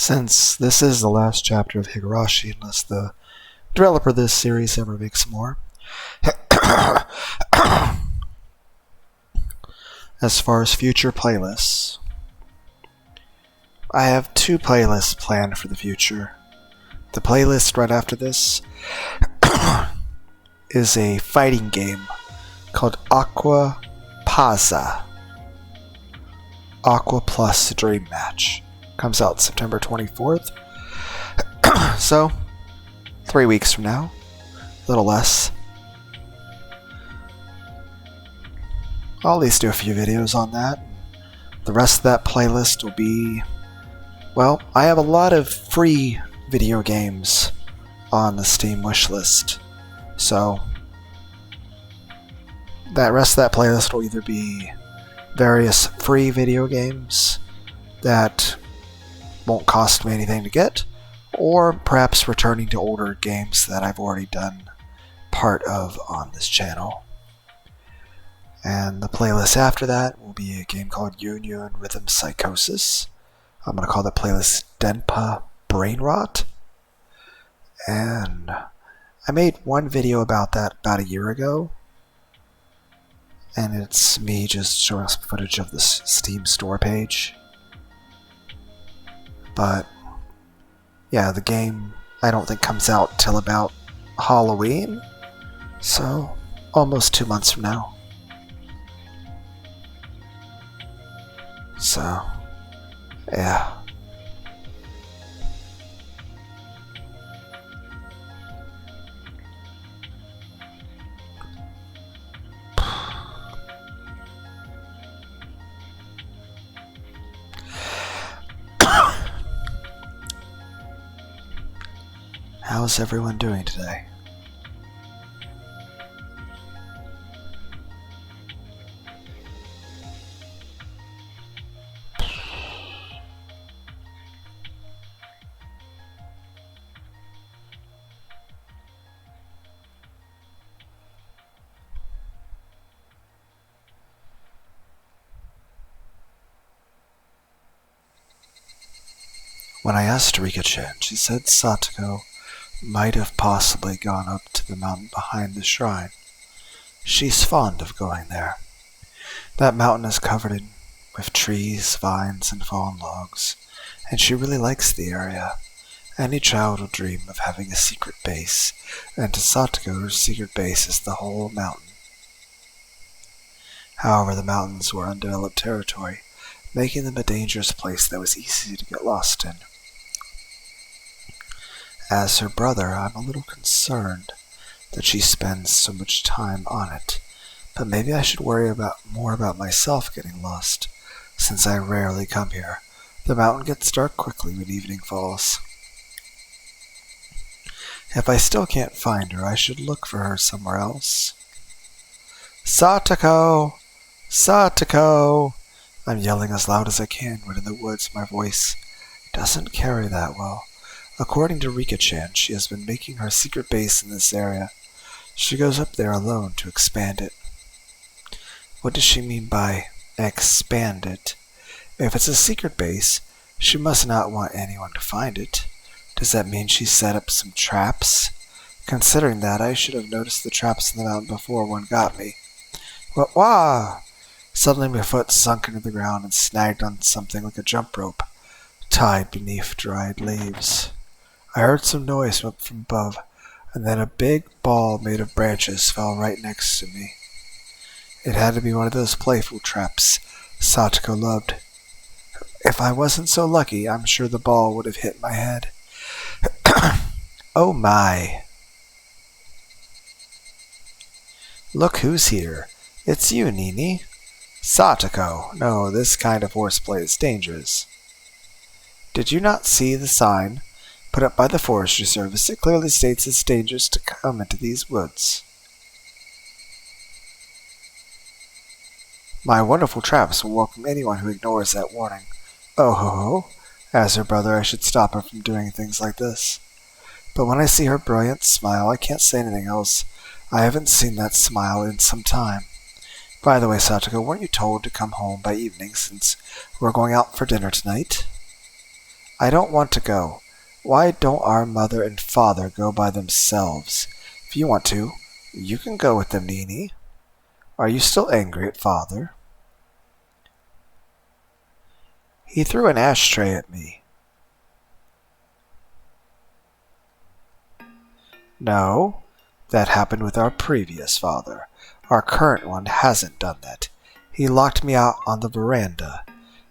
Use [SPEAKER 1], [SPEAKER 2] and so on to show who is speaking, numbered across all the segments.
[SPEAKER 1] Since this is the last chapter of Higurashi, unless the developer of this series ever makes more. As far as future playlists, I have 2 playlists planned for the future. The playlist right after this is a fighting game called Aqua Pazza. Aqua Plus Dream Match. Comes out September 24th. So, 3 weeks from now. A little less. I'll at least do a few videos on that. The rest of that playlist will be... Well, I have a lot of free video games on the Steam wishlist. So, that rest of that playlist will either be various free video games that won't cost me anything to get, or perhaps returning to older games that I've already done part of on this channel. And the playlist after that will be a game called Union Rhythm Psychosis. I'm going to call that playlist Denpa Brain Rot. And I made one video about that about a year ago. And it's me just showing some footage of the Steam store page. But, yeah, the game I don't think comes out till about Halloween. So, almost 2 months from now. So, yeah. How's everyone doing today? When I asked Rika-chan, she said Satoko might have possibly gone up to the mountain behind the shrine. She's fond of going there. That mountain is covered with trees, vines, and fallen logs, and she really likes the area. Any child will dream of having a secret base, and to Satoko, her secret base is the whole mountain. However, the mountains were undeveloped territory, making them a dangerous place that was easy to get lost in. As her brother, I'm a little concerned that she spends so much time on it, but maybe I should worry more about myself getting lost, since I rarely come here. The mountain gets dark quickly when evening falls. If I still can't find her, I should look for her somewhere else. Satoko! Satoko! I'm yelling as loud as I can when in the woods my voice doesn't carry that well. According to Rika-chan, she has been making her secret base in this area. She goes up there alone to expand it. What does she mean by expand it? If it's a secret base, she must not want anyone to find it. Does that mean she set up some traps? Considering that, I should have noticed the traps in the mountain before one got me. Wah! Suddenly my foot sunk into the ground and snagged on something like a jump rope, tied beneath dried leaves. I heard some noise from above, and then a big ball made of branches fell right next to me. It had to be one of those playful traps Satoko loved. If I wasn't so lucky, I'm sure the ball would have hit my head. Oh my! Look who's here. It's you, Nini. Satoko. No, this kind of horseplay is dangerous. Did you not see the sign put up by the Forestry Service? It clearly states it's dangerous to come into these woods. My wonderful traps will welcome anyone who ignores that warning. Oh ho ho. As her brother, I should stop her from doing things like this. But when I see her brilliant smile, I can't say anything else. I haven't seen that smile in some time. By the way, Satoko, weren't you told to come home by evening since we're going out for dinner tonight? I don't want to go. Why don't our mother and father go by themselves? If you want to, you can go with them, Nini. Are you still angry at father? He threw an ashtray at me. No, that happened with our previous father. Our current one hasn't done that. He locked me out on the veranda.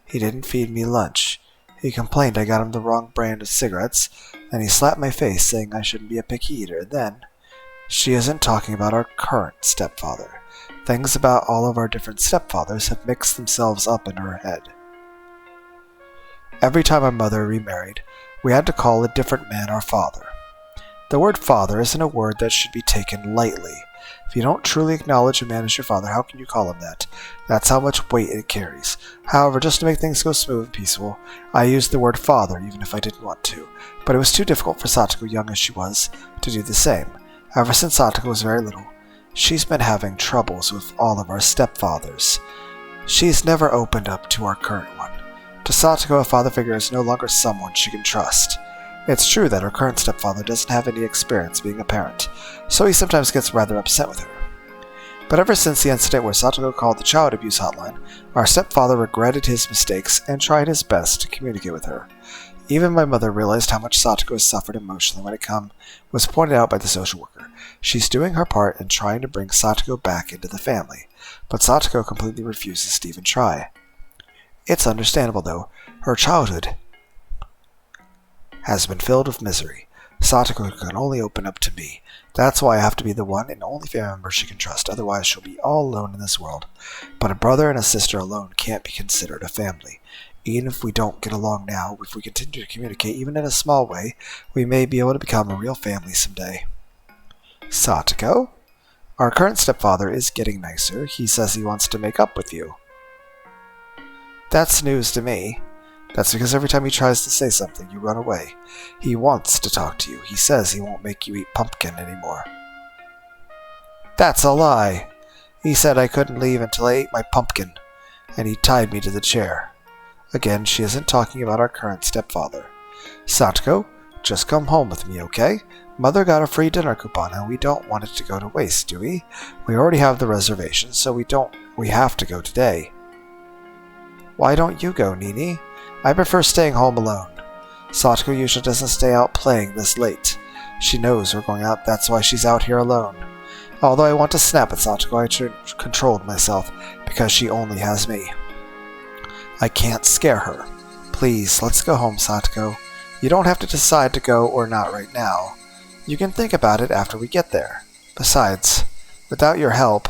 [SPEAKER 1] He didn't feed me lunch. He complained I got him the wrong brand of cigarettes, and he slapped my face saying I shouldn't be a picky eater. Then, she isn't talking about our current stepfather. Things about all of our different stepfathers have mixed themselves up in her head. Every time our mother remarried, we had to call a different man our father. The word father isn't a word that should be taken lightly. If you don't truly acknowledge a man as your father, how can you call him that? That's how much weight it carries. However, just to make things go smooth and peaceful, I used the word father even if I didn't want to. But it was too difficult for Satoko, young as she was, to do the same. Ever since Satoko was very little, she's been having troubles with all of our stepfathers. She's never opened up to our current one. To Satoko, a father figure is no longer someone she can trust. It's true that her current stepfather doesn't have any experience being a parent, so he sometimes gets rather upset with her. But ever since the incident where Satoko called the child abuse hotline, our stepfather regretted his mistakes and tried his best to communicate with her. Even my mother realized how much Satoko has suffered emotionally when it was pointed out by the social worker. She's doing her part in trying to bring Satoko back into the family, but Satoko completely refuses to even try. It's understandable, though. Her childhood has been filled with misery. Satoko can only open up to me. That's why I have to be the one and only family member she can trust, otherwise she'll be all alone in this world. But a brother and a sister alone can't be considered a family. Even if we don't get along now, if we continue to communicate, even in a small way, we may be able to become a real family someday. Satoko? Our current stepfather is getting nicer. He says he wants to make up with you. That's news to me. That's because every time he tries to say something, you run away. He wants to talk to you. He says he won't make you eat pumpkin anymore. That's a lie. He said I couldn't leave until I ate my pumpkin, and he tied me to the chair. Again, she isn't talking about our current stepfather. Satoko, just come home with me, okay? Mother got a free dinner coupon, and we don't want it to go to waste, do we? We already have the reservation, so we have to go today. Why don't you go, Nini? I prefer staying home alone. Satoko usually doesn't stay out playing this late. She knows we're going out, that's why she's out here alone. Although I want to snap at Satoko, I controlled myself, because she only has me. I can't scare her. Please, let's go home, Satoko. You don't have to decide to go or not right now. You can think about it after we get there. Besides, without your help,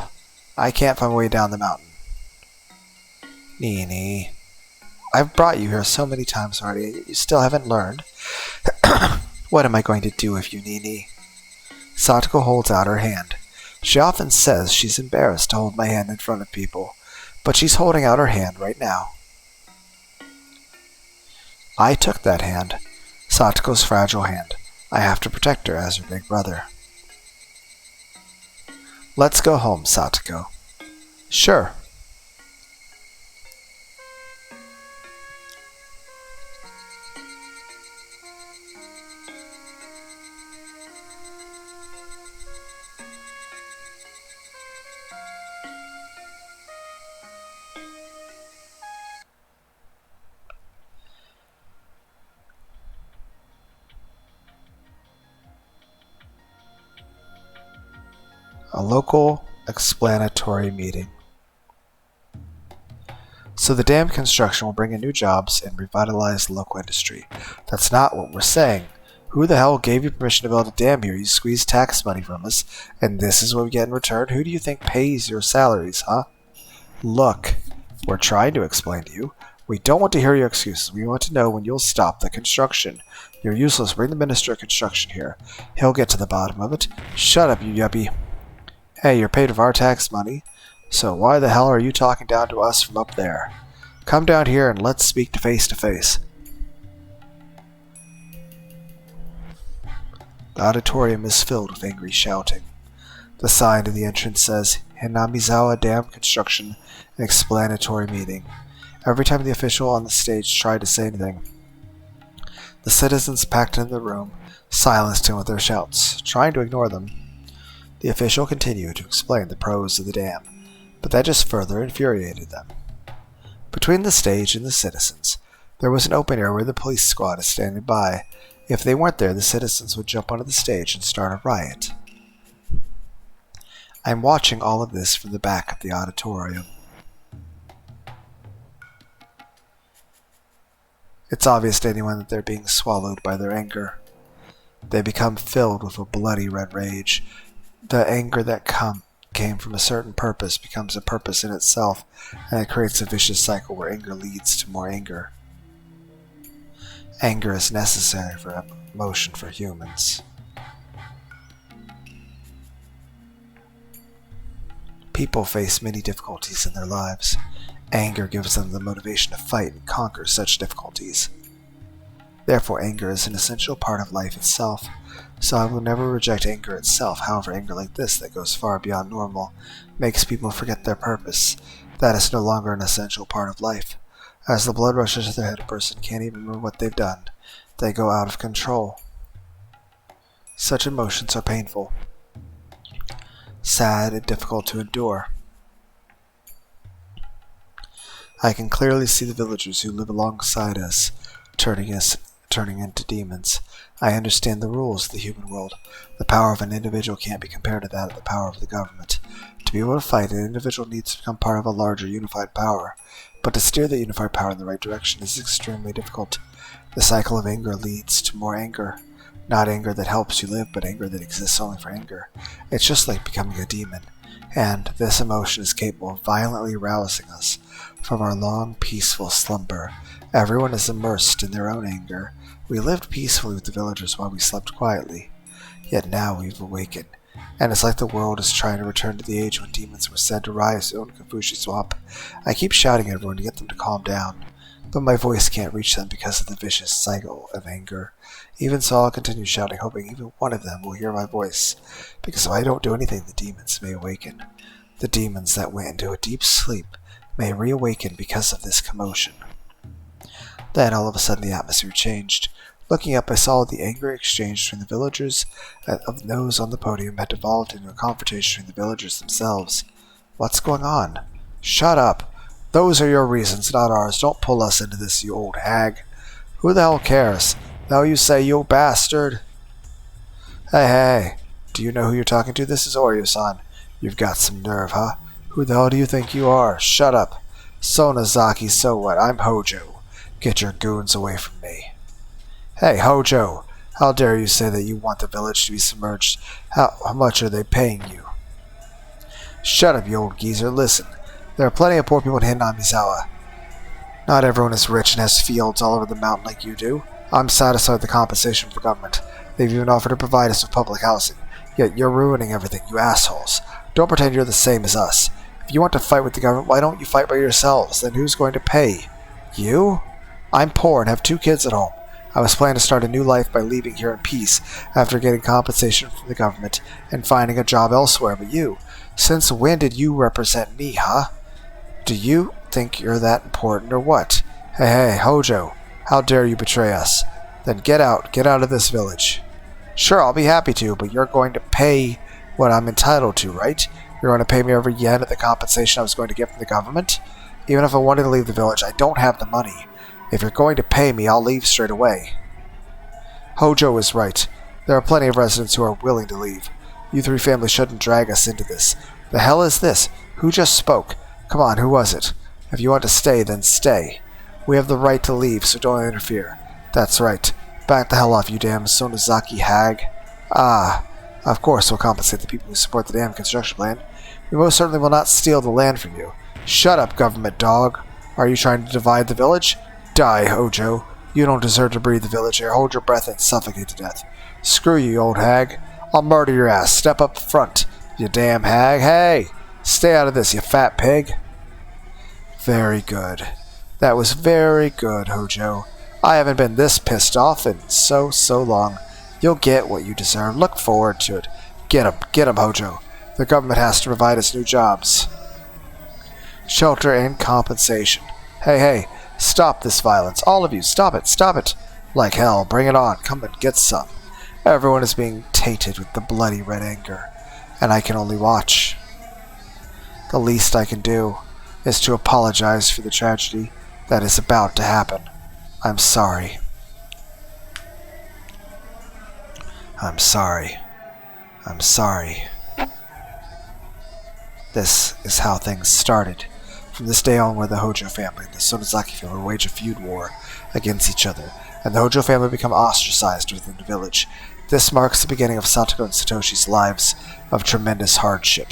[SPEAKER 1] I can't find my way down the mountain. Nini, I've brought you here so many times already, you still haven't learned. What am I going to do with you, Nini? Satoko holds out her hand. She often says she's embarrassed to hold my hand in front of people, but she's holding out her hand right now. I took that hand, Satoko's fragile hand. I have to protect her as her big brother. Let's go home, Satoko. Sure. A local explanatory meeting. So the dam construction will bring in new jobs and revitalize the local industry. That's not what we're saying. Who the hell gave you permission to build a dam here? You squeeze tax money from us, and this is what we get in return? Who do you think pays your salaries, huh? Look, we're trying to explain to you. We don't want to hear your excuses. We want to know when you'll stop the construction. You're useless. Bring the Minister of Construction here. He'll get to the bottom of it. Shut up, you yuppie. Hey, you're paid with our tax money, so why the hell are you talking down to us from up there? Come down here and let's speak face to face. The auditorium is filled with angry shouting. The sign to the entrance says, Hinamizawa Dam Construction Explanatory Meeting. Every time the official on the stage tried to say anything, The citizens packed in the room silenced him with their shouts, trying to ignore them. The official continued to explain the pros of the dam, but that just further infuriated them. Between the stage and the citizens, there was an open area where the police squad is standing by. If they weren't there, the citizens would jump onto the stage and start a riot. I'm watching all of this from the back of the auditorium. It's obvious to anyone that they're being swallowed by their anger. They become filled with a bloody red rage. The anger that came from a certain purpose becomes a purpose in itself, and it creates a vicious cycle where anger leads to more anger. Anger is necessary for emotion for humans. People face many difficulties in their lives. Anger gives them the motivation to fight and conquer such difficulties. Therefore, anger is an essential part of life itself, so I will never reject anger itself. However, anger like this, that goes far beyond normal, makes people forget their purpose. That is no longer an essential part of life. As the blood rushes to their head, a person can't even remember what they've done. They go out of control. Such emotions are painful, sad, and difficult to endure. I can clearly see the villagers who live alongside us turning into demons. I understand the rules of the human world. The power of an individual can't be compared to that of the power of the government. To be able to fight, an individual needs to become part of a larger unified power. But to steer the unified power in the right direction is extremely difficult. The cycle of anger leads to more anger. Not anger that helps you live, but anger that exists only for anger. It's just like becoming a demon. And this emotion is capable of violently rousing us from our long, peaceful slumber. Everyone is immersed in their own anger. We lived peacefully with the villagers while we slept quietly. Yet now we've awakened, and it's like the world is trying to return to the age when demons were said to rise on Confucius Swamp. I keep shouting at everyone to get them to calm down, but my voice can't reach them because of the vicious cycle of anger. Even so, I'll continue shouting, hoping even one of them will hear my voice, because if I don't do anything, the demons may awaken. The demons that went into a deep sleep may reawaken because of this commotion. Then, all of a sudden, the atmosphere changed. Looking up, I saw the angry exchange between the villagers of those on the podium had devolved into a confrontation between the villagers themselves. What's going on? Shut up! Those are your reasons, not ours. Don't pull us into this, you old hag. Who the hell cares? Thou you say, you bastard? Hey, do you know who you're talking to? This is Oryo-san. You've got some nerve, huh? Who the hell do you think you are? Shut up. Sonozaki, so what? I'm Hojo. Get your goons away from me. Hey, Hojo, how dare you say that you want the village to be submerged? How much are they paying you? Shut up, you old geezer. Listen, there are plenty of poor people in Hinamizawa. Not everyone is rich and has fields all over the mountain like you do. I'm satisfied with the compensation from government. They've even offered to provide us with public housing. Yet you're ruining everything, you assholes. Don't pretend you're the same as us. If you want to fight with the government, why don't you fight by yourselves? Then who's going to pay? You? I'm poor and have 2 kids at home. I was planning to start a new life by leaving here in peace after getting compensation from the government and finding a job elsewhere. But you, since when did you represent me, huh? Do you think you're that important or what? Hey, Hojo, how dare you betray us? Then get out of this village. Sure, I'll be happy to, but you're going to pay what I'm entitled to, right? You're going to pay me every yen of the compensation I was going to get from the government? Even if I wanted to leave the village, I don't have the money. If you're going to pay me, I'll leave straight away. Hojo is right. There are plenty of residents who are willing to leave. You 3 families shouldn't drag us into this. The hell is this? Who just spoke? Come on, who was it? If you want to stay, then stay. We have the right to leave, so don't interfere. That's right. Back the hell off, you damn Sonozaki hag. Ah, of course we'll compensate the people who support the dam construction plan. We most certainly will not steal the land from you. Shut up, government dog. Are you trying to divide the village? Die, Hojo. You don't deserve to breathe the village air. Hold your breath and suffocate to death. Screw you, old hag. I'll murder your ass. Step up front, you damn hag. Hey, stay out of this, you fat pig. Very good. That was very good, Hojo. I haven't been this pissed off in so long. You'll get what you deserve. Look forward to it. Get him, Hojo. The government has to provide us new jobs. Shelter and compensation. Hey, stop this violence. All of you, stop it. Like hell, bring it on, come and get some. Everyone is being tainted with the bloody red anger, and I can only watch. The least I can do is to apologize for the tragedy that is about to happen. I'm sorry. I'm sorry. I'm sorry. This is how things started. From this day onward, the Hojo family and the Sonozaki family wage a feud war against each other, and the Hojo family become ostracized within the village. This marks the beginning of Satoko and Satoshi's lives of tremendous hardship.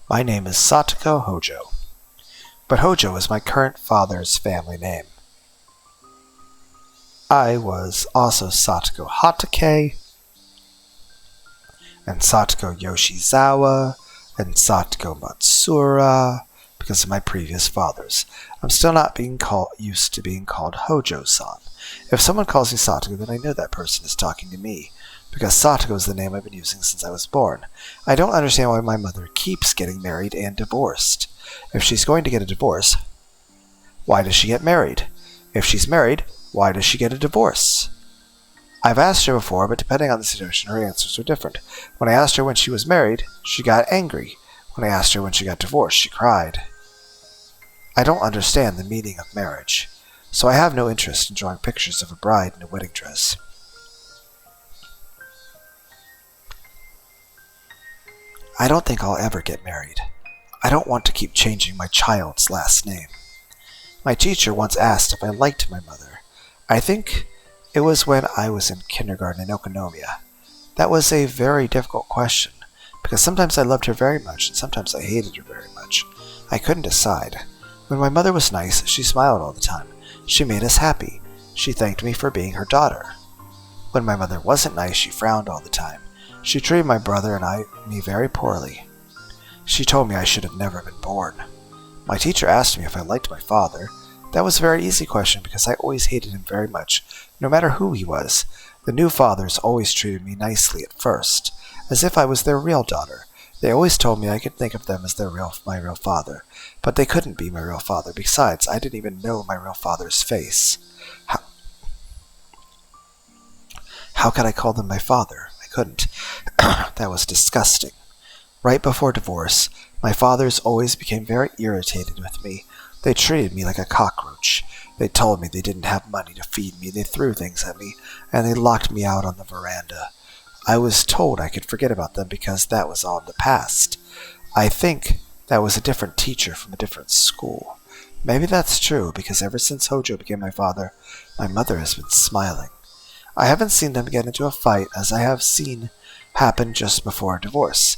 [SPEAKER 1] My name is Satoko Hojo, but Hojo is my current father's family name. I was also Satoko Hatake, and Satoko Yoshizawa, and Satoko Matsura, because of my previous fathers. I'm still not being used to being called Hojo-san. If someone calls me Satoko, then I know that person is talking to me, because Satoko is the name I've been using since I was born. I don't understand why my mother keeps getting married and divorced. If she's going to get a divorce, why does she get married? If she's married, why does she get a divorce? I've asked her before, but depending on the situation, her answers were different. When I asked her when she was married, she got angry. When I asked her when she got divorced, she cried. I don't understand the meaning of marriage, so I have no interest in drawing pictures of a bride in a wedding dress. I don't think I'll ever get married. I don't want to keep changing my child's last name. My teacher once asked if I liked my mother. I think it was when I was in kindergarten in Okonomiya. That was a very difficult question, because sometimes I loved her very much and sometimes I hated her very much. I couldn't decide. When my mother was nice, she smiled all the time. She made us happy. She thanked me for being her daughter. When my mother wasn't nice, she frowned all the time. She treated my brother and me very poorly. She told me I should have never been born. My teacher asked me if I liked my father. That was a very easy question because I always hated him very much, no matter who he was. The new fathers always treated me nicely at first, as if I was their real daughter. They always told me I could think of them as my real father, but they couldn't be my real father. Besides, I didn't even know my real father's face. How could I call them my father? I couldn't. That was disgusting. Right before divorce, my fathers always became very irritated with me. They treated me like a cockroach. They told me they didn't have money to feed me, they threw things at me, and they locked me out on the veranda. I was told I could forget about them because that was all in the past. I think that was a different teacher from a different school. Maybe that's true, because ever since Hojo became my father, my mother has been smiling. I haven't seen them get into a fight, as I have seen happen just before a divorce.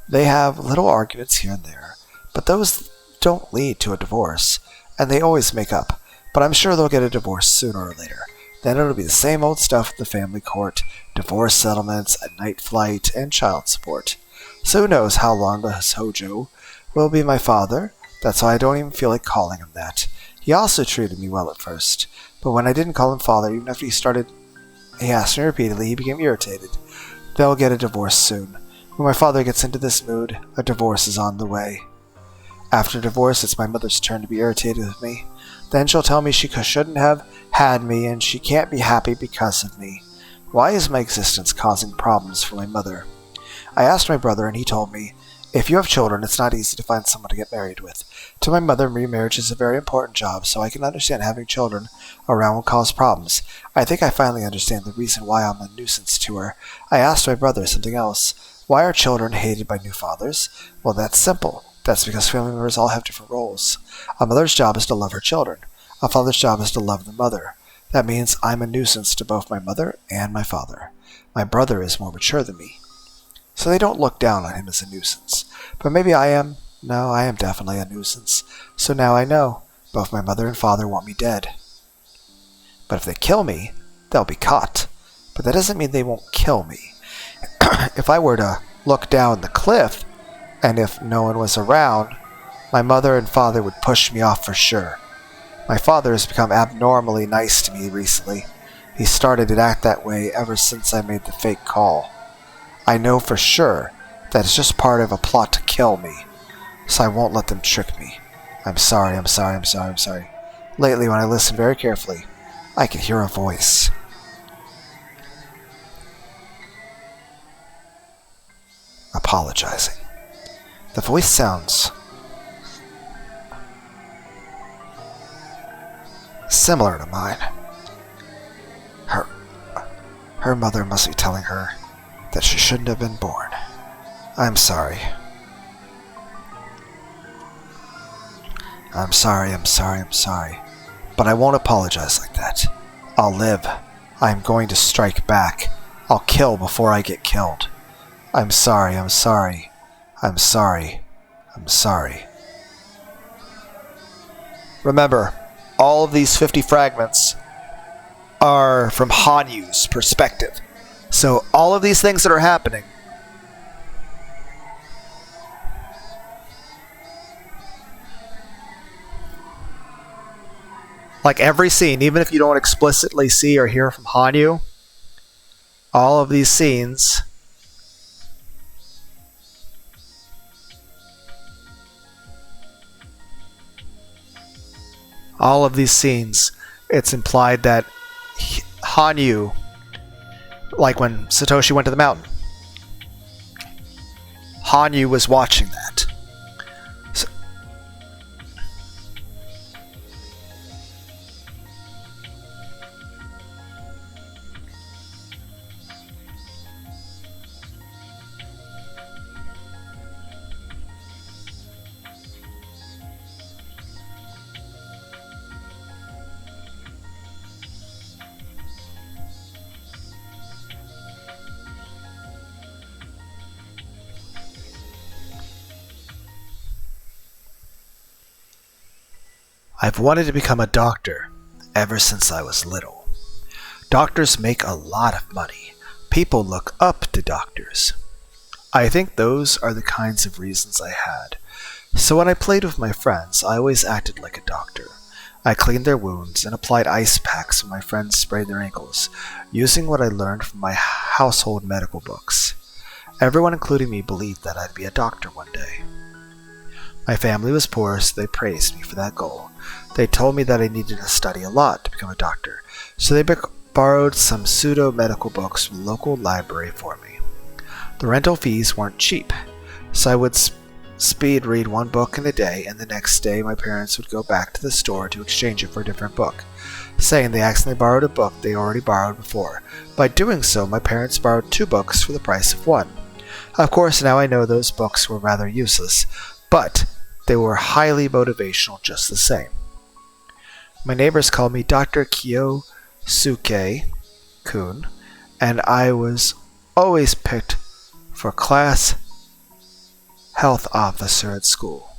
[SPEAKER 1] They have little arguments here and there, but those don't lead to a divorce, and they always make up. But I'm sure they'll get a divorce sooner or later. Then it'll be the same old stuff at the family court, divorce settlements, a night flight, and child support. So who knows how long the Hojo will be my father? That's why I don't even feel like calling him that. He also treated me well at first, but when I didn't call him father, even after he asked me repeatedly, he became irritated. They'll get a divorce soon. When my father gets into this mood, a divorce is on the way. After divorce, it's my mother's turn to be irritated with me. Then she'll tell me she shouldn't have had me and she can't be happy because of me. Why is my existence causing problems for my mother? I asked my brother and he told me, if you have children, it's not easy to find someone to get married with. To my mother, remarriage is a very important job, so I can understand having children around will cause problems. I think I finally understand the reason why I'm a nuisance to her. I asked my brother something else. Why are children hated by new fathers? Well, that's simple. That's because family members all have different roles. A mother's job is to love her children. A father's job is to love the mother. That means I'm a nuisance to both my mother and my father. My brother is more mature than me. so they don't look down on him as a nuisance. But maybe I am. No, I am definitely a nuisance. So now I know. Both my mother and father want me dead. But if they kill me, they'll be caught. But that doesn't mean they won't kill me. If I were to look down the cliff, and if no one was around, my mother and father would push me off for sure. My father has become abnormally nice to me recently. He started to act that way ever since I made the fake call. I know for sure that it's just part of a plot to kill me, so I won't let them trick me. I'm sorry. Lately, when I listen very carefully, I can hear a voice. Apologizing. The voice sounds similar to mine. Her mother must be telling her that she shouldn't have been born. I'm sorry. I'm sorry. But I won't apologize like that. I'll live. I'm going to strike back. I'll kill before I get killed. I'm sorry. Remember, all of these 50 fragments are from Hanyu's perspective. So all of these things that are happening, like every scene, even if you don't explicitly see or hear from Hanyu, all of these scenes it's implied that Hanyu, like when Satoshi went to the mountain, Hanyu was watching that. I've wanted to become a doctor ever since I was little. Doctors make a lot of money. People look up to doctors. I think those are the kinds of reasons I had. So when I played with my friends, I always acted like a doctor. I cleaned their wounds and applied ice packs when my friends sprayed their ankles, using what I learned from my household medical books. Everyone, including me, believed that I'd be a doctor one day. My family was poor, so they praised me for that goal. They told me that I needed to study a lot to become a doctor, so they borrowed some pseudo-medical books from the local library for me. The rental fees weren't cheap, so I would speed read one book in a day, and the next day my parents would go back to the store to exchange it for a different book, saying they accidentally borrowed a book they already borrowed before. By doing so, my parents borrowed 2 books for the price of 1. Of course, now I know those books were rather useless, but they were highly motivational just the same. My neighbors called me Dr. Kyousuke-kun, and I was always picked for class health officer at school.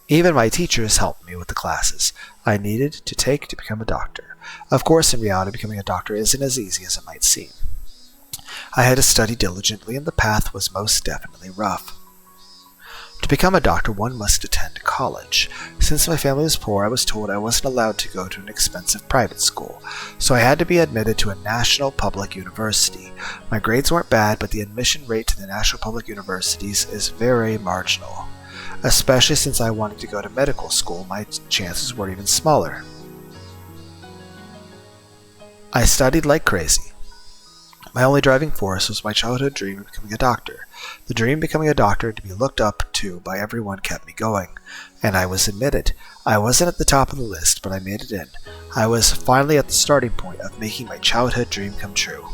[SPEAKER 1] Even my teachers helped me with the classes I needed to take to become a doctor. Of course, in reality, becoming a doctor isn't as easy as it might seem. I had to study diligently, and the path was most definitely rough. To become a doctor, one must attend college. Since my family was poor, I was told I wasn't allowed to go to an expensive private school, so I had to be admitted to a national public university. My grades weren't bad, but the admission rate to the national public universities is very marginal. Especially since I wanted to go to medical school, my chances were even smaller. I studied like crazy. My only driving force was my childhood dream of becoming a doctor. The dream of becoming a doctor to be looked up to by everyone kept me going, and I was admitted. I wasn't at the top of the list, but I made it in. I was finally at the starting point of making my childhood dream come true.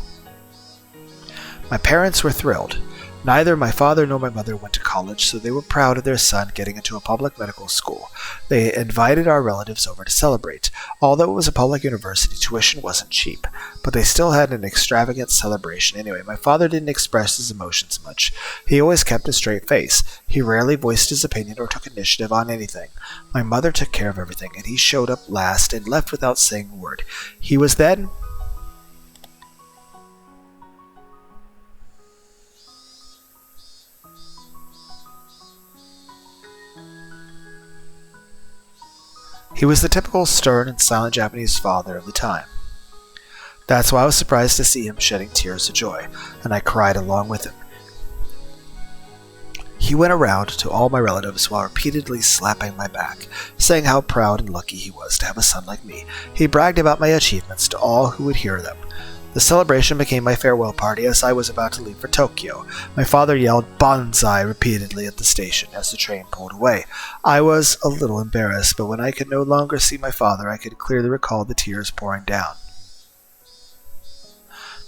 [SPEAKER 1] My parents were thrilled. Neither my father nor my mother went to college, so they were proud of their son getting into a public medical school. They invited our relatives over to celebrate. Although it was a public university, tuition wasn't cheap, but they still had an extravagant celebration anyway. My father didn't express his emotions much. He always kept a straight face. He rarely voiced his opinion or took initiative on anything. My mother took care of everything, and he showed up last and left without saying a word. He was then He was the typical stern and silent Japanese father of the time. That's why I was surprised to see him shedding tears of joy, and I cried along with him. He went around to all my relatives while repeatedly slapping my back, saying how proud and lucky he was to have a son like me. He bragged about my achievements to all who would hear them. The celebration became my farewell party as I was about to leave for Tokyo. My father yelled "Banzai" repeatedly at the station as the train pulled away. I was a little embarrassed, but when I could no longer see my father, I could clearly recall the tears pouring down.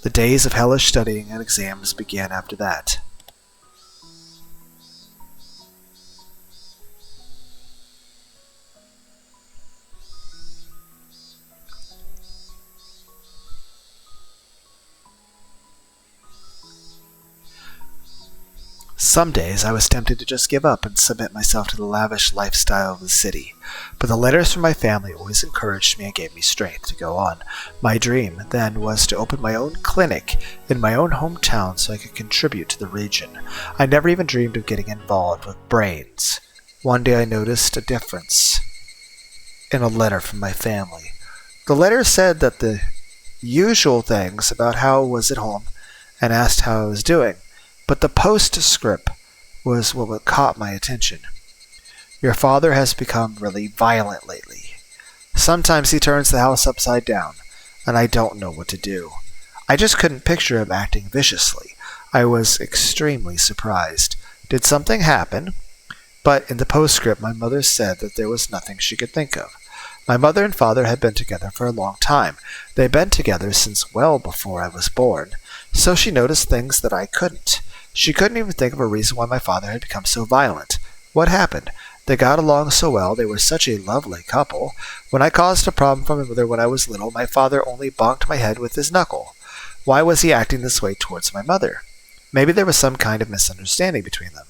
[SPEAKER 1] The days of hellish studying and exams began after that. Some days I was tempted to just give up and submit myself to the lavish lifestyle of the city, but the letters from my family always encouraged me and gave me strength to go on. My dream, then, was to open my own clinic in my own hometown so I could contribute to the region. I never even dreamed of getting involved with brains. One day I noticed a difference in a letter from my family. The letter said that the usual things about how I was at home and asked how I was doing, but the postscript was what caught my attention. Your father has become really violent lately. Sometimes he turns the house upside down, and I don't know what to do. I just couldn't picture him acting viciously. I was extremely surprised. Did something happen? But in the postscript, my mother said that there was nothing she could think of. My mother and father had been together for a long time. They'd been together since well before I was born, so she noticed things that I couldn't. She couldn't even think of a reason why my father had become so violent. What happened? They got along so well. They were such a lovely couple. When I caused a problem for my mother when I was little, my father only bonked my head with his knuckle. Why was he acting this way towards my mother? Maybe there was some kind of misunderstanding between them.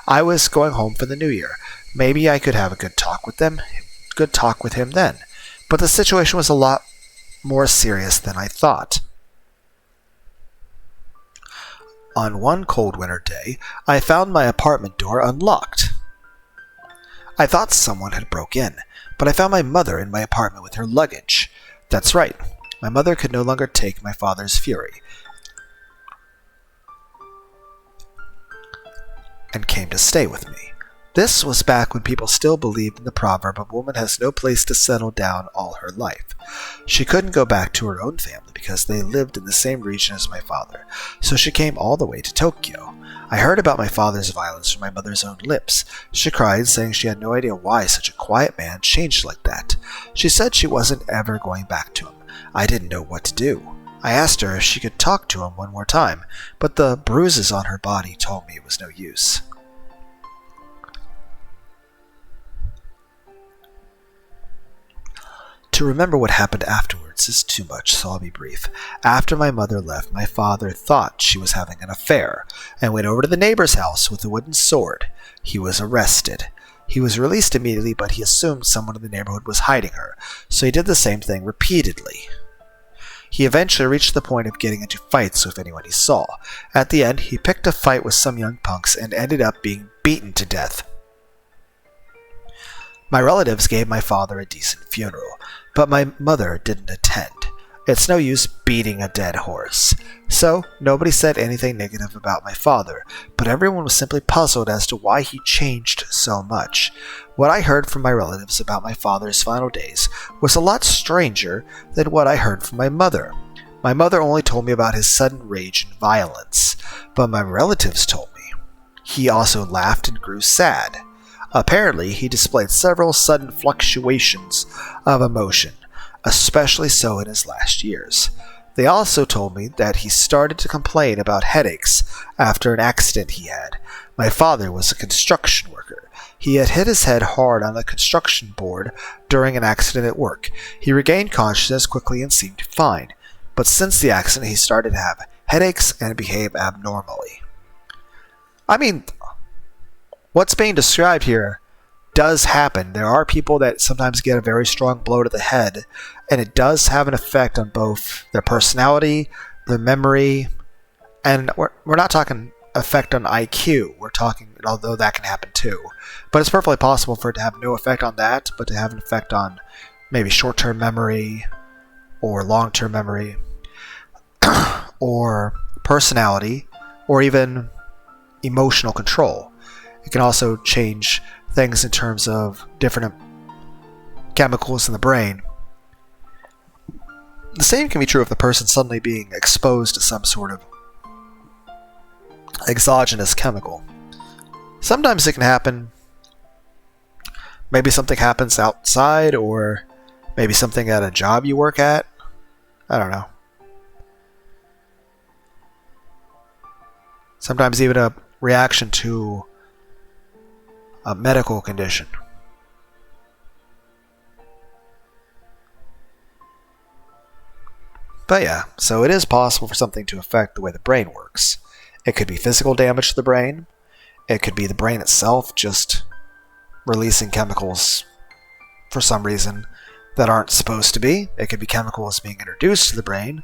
[SPEAKER 1] I was going home for the New Year. Maybe I could have a good talk with him then. But the situation was a lot more serious than I thought. On one cold winter day, I found my apartment door unlocked. I thought someone had broke in, but I found my mother in my apartment with her luggage. That's right, my mother could no longer take my father's fury, and came to stay with me. This was back when people still believed in the proverb, a woman has no place to settle down all her life. She couldn't go back to her own family because they lived in the same region as my father, so she came all the way to Tokyo. I heard about my father's violence from my mother's own lips. She cried, saying she had no idea why such a quiet man changed like that. She said she wasn't ever going back to him. I didn't know what to do. I asked her if she could talk to him one more time, but the bruises on her body told me it was no use. To remember what happened afterwards is too much, so I'll be brief. After my mother left, my father thought she was having an affair and went over to the neighbor's house with a wooden sword. He was arrested. He was released immediately, but he assumed someone in the neighborhood was hiding her, so he did the same thing repeatedly. He eventually reached the point of getting into fights with anyone he saw. At the end, he picked a fight with some young punks and ended up being beaten to death. My relatives gave my father a decent funeral, but my mother didn't attend. It's no use beating a dead horse. So, nobody said anything negative about my father, but everyone was simply puzzled as to why he changed so much. What I heard from my relatives about my father's final days was a lot stranger than what I heard from my mother. My mother only told me about his sudden rage and violence, but my relatives told me he also laughed and grew sad. Apparently, he displayed several sudden fluctuations of emotion, especially so in his last years. They also told me that he started to complain about headaches after an accident he had. My father was a construction worker. He had hit his head hard on a construction board during an accident at work. He regained consciousness quickly and seemed fine. But since the accident, he started to have headaches and behave abnormally. I mean, what's being described here does happen. There are people that sometimes get a very strong blow to the head, and it does have an effect on both their personality, their memory, and we're not talking effect on IQ. We're talking, although that can happen too. But it's perfectly possible for it to have no effect on that, but to have an effect on maybe short-term memory or long-term memory or personality or even emotional control. It can also change things in terms of different chemicals in the brain. The same can be true of the person suddenly being exposed to some sort of exogenous chemical. Sometimes it can happen. Maybe something happens outside, or maybe something at a job you work at. I don't know. Sometimes even a reaction to a medical condition. But yeah, so it is possible for something to affect the way the brain works. It could be physical damage to the brain. It could be the brain itself just releasing chemicals for some reason that aren't supposed to be. It could be chemicals being introduced to the brain,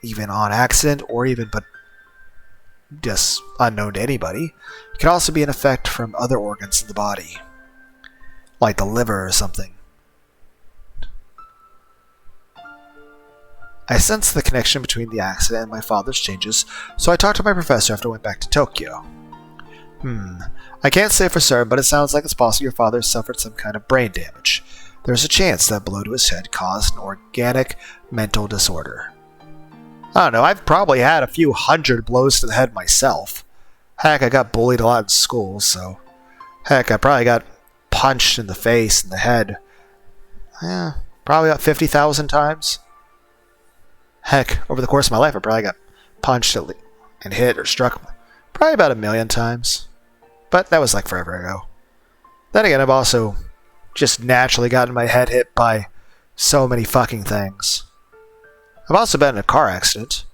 [SPEAKER 1] even on accident, or even but just unknown to anybody. It could also be an effect from other organs in the body, like the liver or something. I sensed the connection between the accident and my father's changes, so I talked to my professor after I went back to Tokyo. I can't say for certain, but it sounds like it's possible your father suffered some kind of brain damage. There's a chance that blow to his head caused an organic mental disorder. I don't know, I've probably had a few hundred blows to the head myself. Heck, I got bullied a lot in school, so... Heck, I probably got punched in the face and the head. Probably about 50,000 times. Heck, over the course of my life, I probably got punched and hit or struck probably about 1 million times. But that was like forever ago. Then again, I've also just naturally gotten my head hit by so many fucking things. I've also been in a car accident.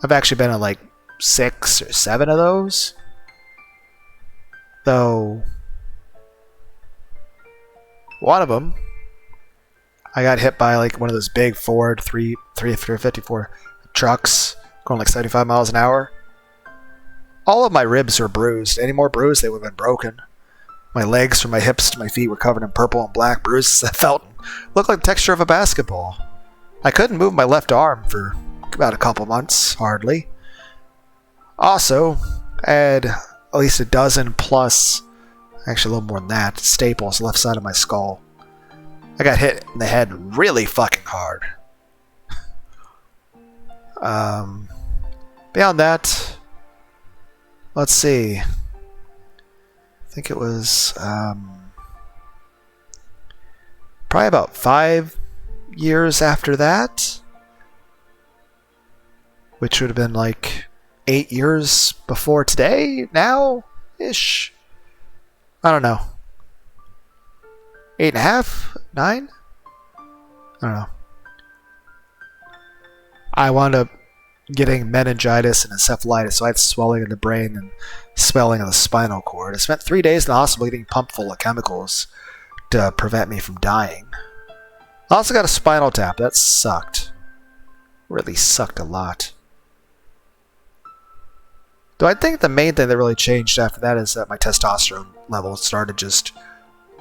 [SPEAKER 1] I've actually been in like 6 or 7 of those. Though, one of them, I got hit by like one of those big Ford 354 trucks going like 75 miles an hour. All of my ribs were bruised. Any more bruised, they would have been broken. My legs from my hips to my feet were covered in purple and black bruises that looked like the texture of a basketball. I couldn't move my left arm for about a couple months, hardly. Also, I had at least a dozen plus, actually a little more than that, staples left side of my skull. I got hit in the head really fucking hard. Beyond that, let's see. I think it was probably about 5 years after that, which would have been like 8 years before today, now-ish. I don't know. 8.5? 9? I don't know. I wound up getting meningitis and encephalitis, so I had swelling in the brain and swelling in the spinal cord. I spent 3 days in the hospital getting pumped full of chemicals to prevent me from dying. I also got a spinal tap. That sucked. Really sucked a lot. Though I think the main thing that really changed after that is that my testosterone levels started just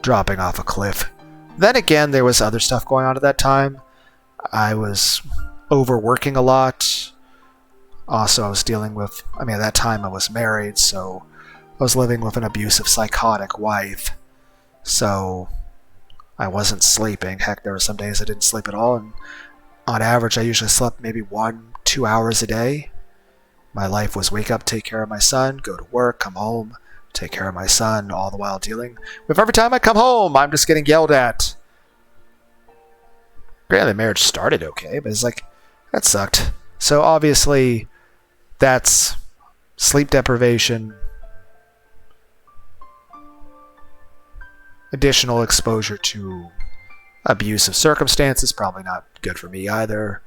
[SPEAKER 1] dropping off a cliff. Then again, there was other stuff going on at that time. I was overworking a lot. Also, I was dealing with... at that time I was married, so I was living with an abusive, psychotic wife. So I wasn't sleeping. Heck, there were some days I didn't sleep at all, and on average I usually slept maybe 1-2 hours a day. My life was wake up, take care of my son, go to work, come home, take care of my son, all the while dealing with every time I come home, I'm just getting yelled at. Granted, the marriage started okay, but it's like, That sucked. So obviously, that's sleep deprivation, additional exposure to abusive circumstances, probably not good for me either.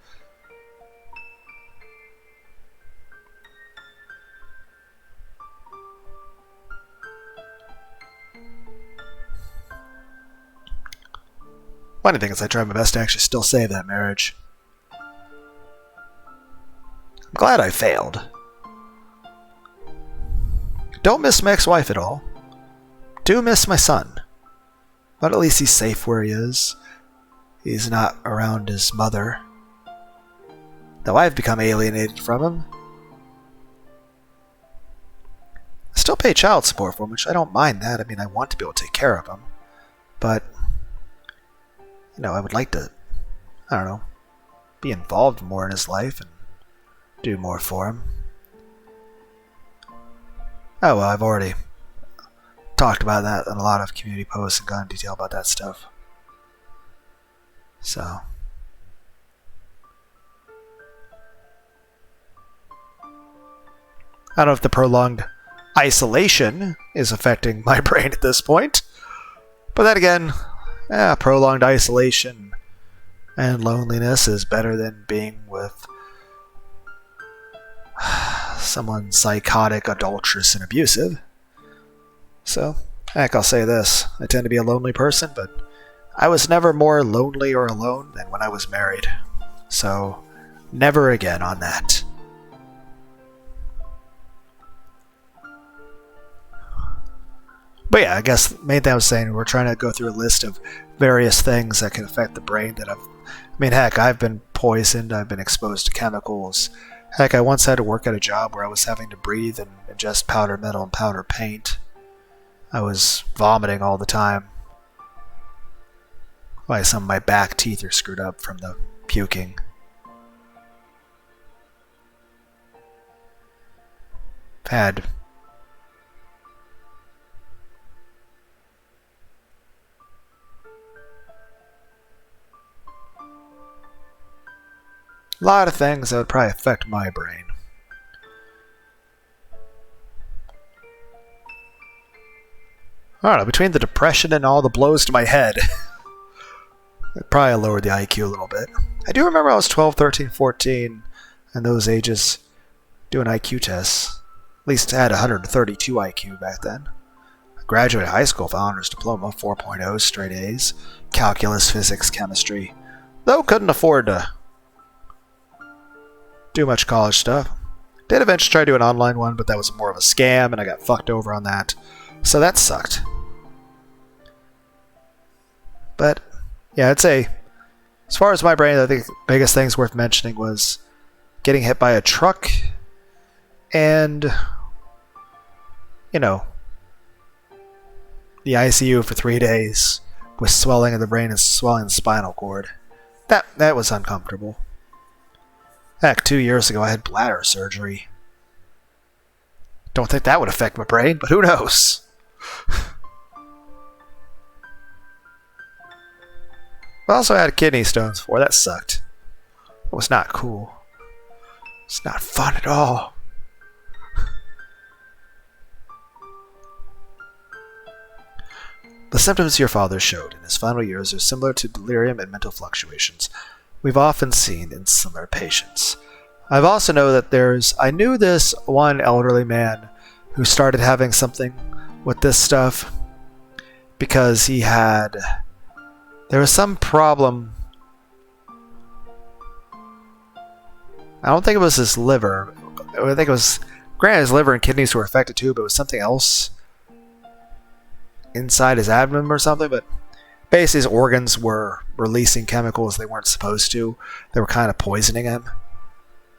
[SPEAKER 1] Funny thing is, I tried my best to actually still save that marriage. I'm glad I failed. Don't miss my ex-wife at all. Do miss my son. But at least he's safe where he is. He's not around his mother. Though I've become alienated from him. I still pay child support for him, which I don't mind that. I mean, I want to be able to take care of him. But, I would like to, be involved more in his life and do more for him. Oh, well, I've already talked about that in a lot of community posts and gone in detail about that stuff. So. I don't know if the prolonged isolation is affecting my brain at this point. But then again, prolonged isolation and loneliness is better than being with someone psychotic, adulterous, and abusive. So, heck, I'll say this. I tend to be a lonely person, but I was never more lonely or alone than when I was married. So, never again on that. But yeah, I guess the main thing I was saying, we're trying to go through a list of various things that can affect the brain heck, I've been poisoned, I've been exposed to chemicals. Heck, I once had to work at a job where I was having to breathe and ingest powdered metal and powder paint. I was vomiting all the time. Why some of my back teeth are screwed up from the puking. Had a lot of things that would probably affect my brain. I don't know, between the depression and all the blows to my head, it probably lowered the IQ a little bit. I do remember I was 12, 13, 14, and those ages doing IQ tests. At least I had 132 IQ back then. I graduated high school with honors diploma, 4.0 straight A's, calculus, physics, chemistry. Though couldn't afford to do much college stuff. Did eventually try to do an online one, but that was more of a scam, and I got fucked over on that. So that sucked. But, yeah, I'd say, as far as my brain, I think the biggest things worth mentioning was getting hit by a truck and, the ICU for 3 days with swelling of the brain and swelling of the spinal cord. That was uncomfortable. Heck, 2 years ago I had bladder surgery. Don't think that would affect my brain, but who knows? I also had kidney stones before. That sucked. It was not cool. It's not fun at all. The symptoms your father showed in his final years are similar to delirium and mental fluctuations we've often seen in similar patients. I've also know that I knew this one elderly man who started having something with this stuff because there was some problem. I don't think it was his liver. I think it was, granted, his liver and kidneys were affected too, but it was something else inside his abdomen or something. But basically his organs were releasing chemicals they weren't supposed to. They were kind of poisoning him.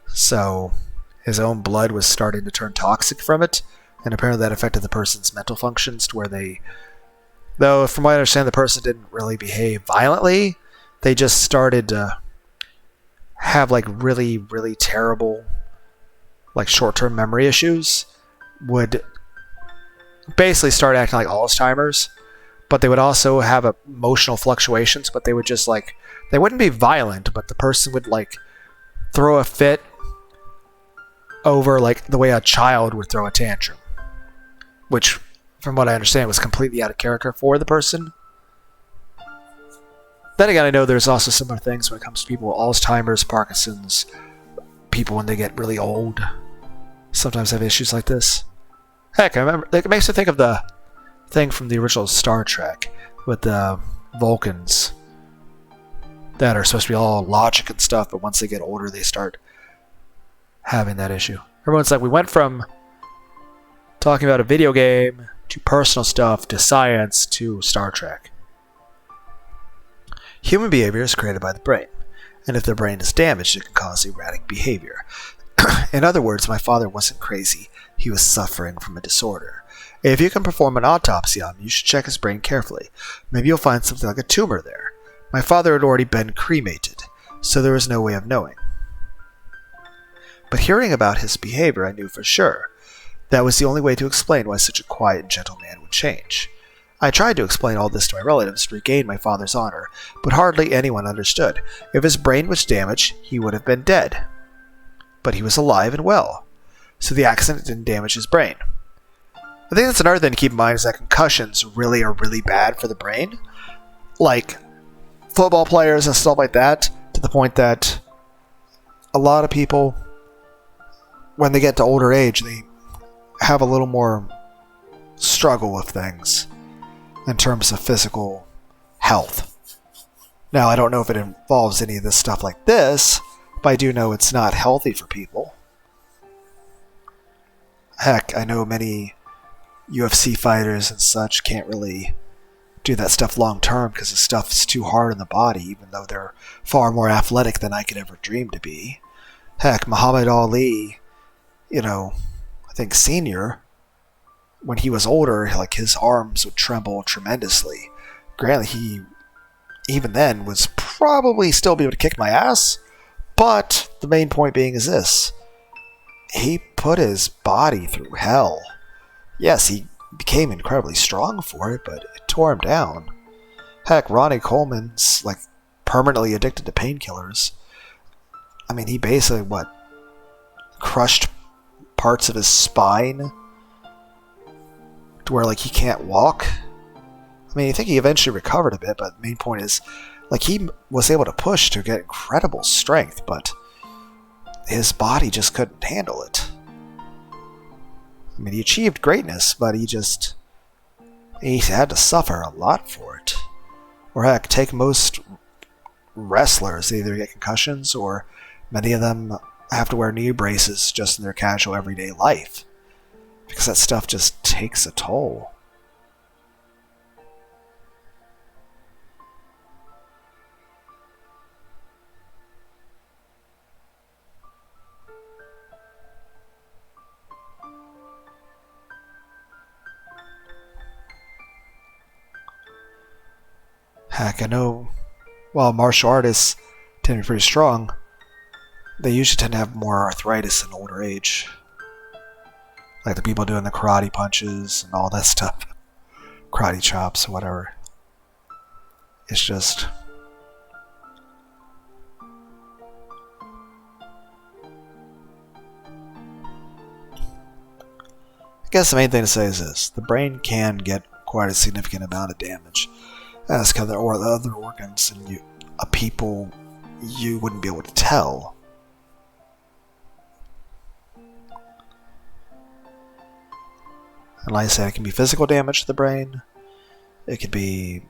[SPEAKER 1] So his own blood was starting to turn toxic from it, and apparently that affected the person's mental functions to where though from what I understand the person didn't really behave violently, they just started to have really, really terrible short-term memory issues, would basically start acting like Alzheimer's, but they would also have emotional fluctuations, but they would just they wouldn't be violent, but the person would throw a fit over like the way a child would throw a tantrum, which, from what I understand, was completely out of character for the person. Then again, I know there's also similar things when it comes to people with Alzheimer's, Parkinson's, people when they get really old sometimes have issues like this. Heck, I remember, like, it makes me think of the thing from the original Star Trek with the Vulcans that are supposed to be all logic and stuff, but once they get older, they start having that issue. Everyone's like, we went from talking about a video game to personal stuff to science to Star Trek. Human behavior is created by the brain, and if the brain is damaged, it can cause erratic behavior. In other words, my father wasn't crazy. He was suffering from a disorder. If you can perform an autopsy on him, you should check his brain carefully. Maybe you'll find something like a tumor there. My father had already been cremated, so there was no way of knowing. But hearing about his behavior, I knew for sure. That was the only way to explain why such a quiet and gentle man would change. I tried to explain all this to my relatives to regain my father's honor, but hardly anyone understood. If his brain was damaged, he would have been dead. But he was alive and well, so the accident didn't damage his brain. I think that's another thing to keep in mind, is that concussions really are really bad for the brain. Like football players and stuff like that, to the point that a lot of people, when they get to older age, they have a little more struggle with things in terms of physical health. Now, I don't know if it involves any of this stuff like this, but I do know it's not healthy for people. Heck, I know many UFC fighters and such can't really do that stuff long term because the stuff is too hard on the body, even though they're far more athletic than I could ever dream to be. Heck, Muhammad Ali, I think senior, when he was older, like, his arms would tremble tremendously. Granted, he, even then, was probably still be able to kick my ass, but the main point being is this. He put his body through hell. Yes, he became incredibly strong for it, but it tore him down. Heck, Ronnie Coleman's, like, permanently addicted to painkillers. I mean, he basically, crushed parts of his spine to where, like, he can't walk. I mean, I think he eventually recovered a bit, but the main point is, like, he was able to push to get incredible strength, but his body just couldn't handle it. I mean, he achieved greatness, but he had to suffer a lot for it. Or heck, take most wrestlers, they either get concussions or many of them have to wear knee braces just in their casual everyday life, because that stuff just takes a toll. Heck, I know while martial artists tend to be pretty strong, they usually tend to have more arthritis in older age. Like the people doing the karate punches and all that stuff. Karate chops or whatever. It's just... I guess the main thing to say is this. The brain can get quite a significant amount of damage. As can the other organs, and you wouldn't be able to tell. And like I said, it can be physical damage to the brain. It could be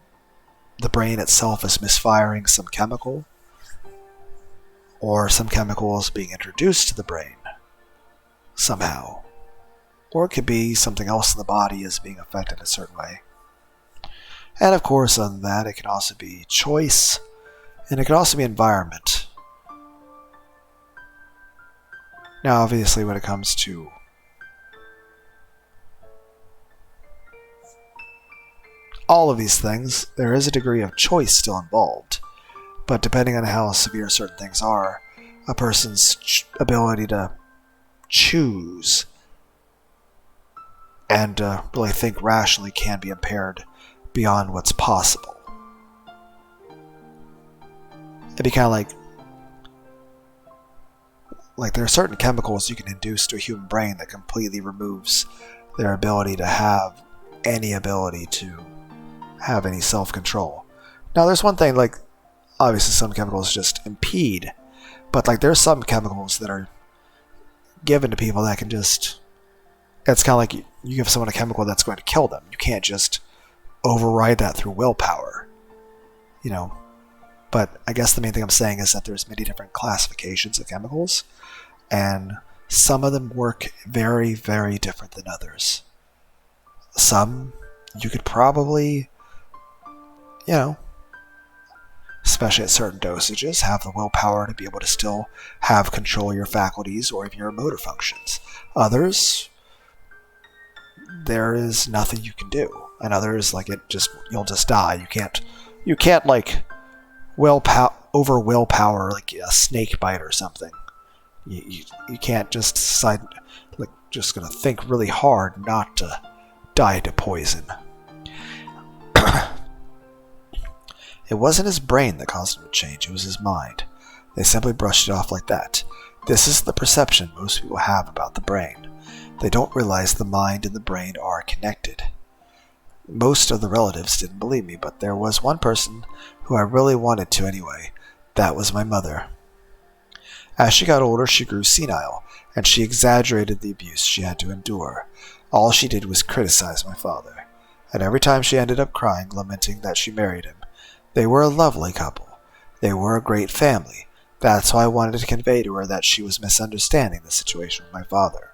[SPEAKER 1] the brain itself is misfiring some chemical, or some chemical is being introduced to the brain somehow. Or it could be something else in the body is being affected a certain way. And of course, other than that, it can also be choice, and it can also be environment. Now, obviously, when it comes to all of these things, there is a degree of choice still involved. But depending on how severe certain things are, a person's ability to choose and really think rationally can be impaired beyond what's possible. It'd be kind of like like there are certain chemicals you can induce to a human brain that completely removes their ability to have any self-control. Now there's one thing, like obviously some chemicals just impede, but like there's some chemicals that are given to people that can just, it's kind of like you give someone a chemical that's going to kill them. You can't just override that through willpower, you know. But I guess the main thing I'm saying is that there's many different classifications of chemicals, and some of them work very, very different than others. Some you could probably, you know, especially at certain dosages, have the willpower to be able to still have control of your faculties or of your motor functions. Others, there is nothing you can do. And others, like you'll just die. You can't like willpower like a snake bite or something. You can't just decide, like, just gonna think really hard not to die to poison. It wasn't his brain that caused him to change, it was his mind. They simply brushed it off like that. This is the perception most people have about the brain. They don't realize the mind and the brain are connected. Most of the relatives didn't believe me, but there was one person who I really wanted to anyway. That was my mother. As she got older, she grew senile, and she exaggerated the abuse she had to endure. All she did was criticize my father, and every time she ended up crying, lamenting that she married him. They were a lovely couple. They were a great family. That's why I wanted to convey to her that she was misunderstanding the situation with my father.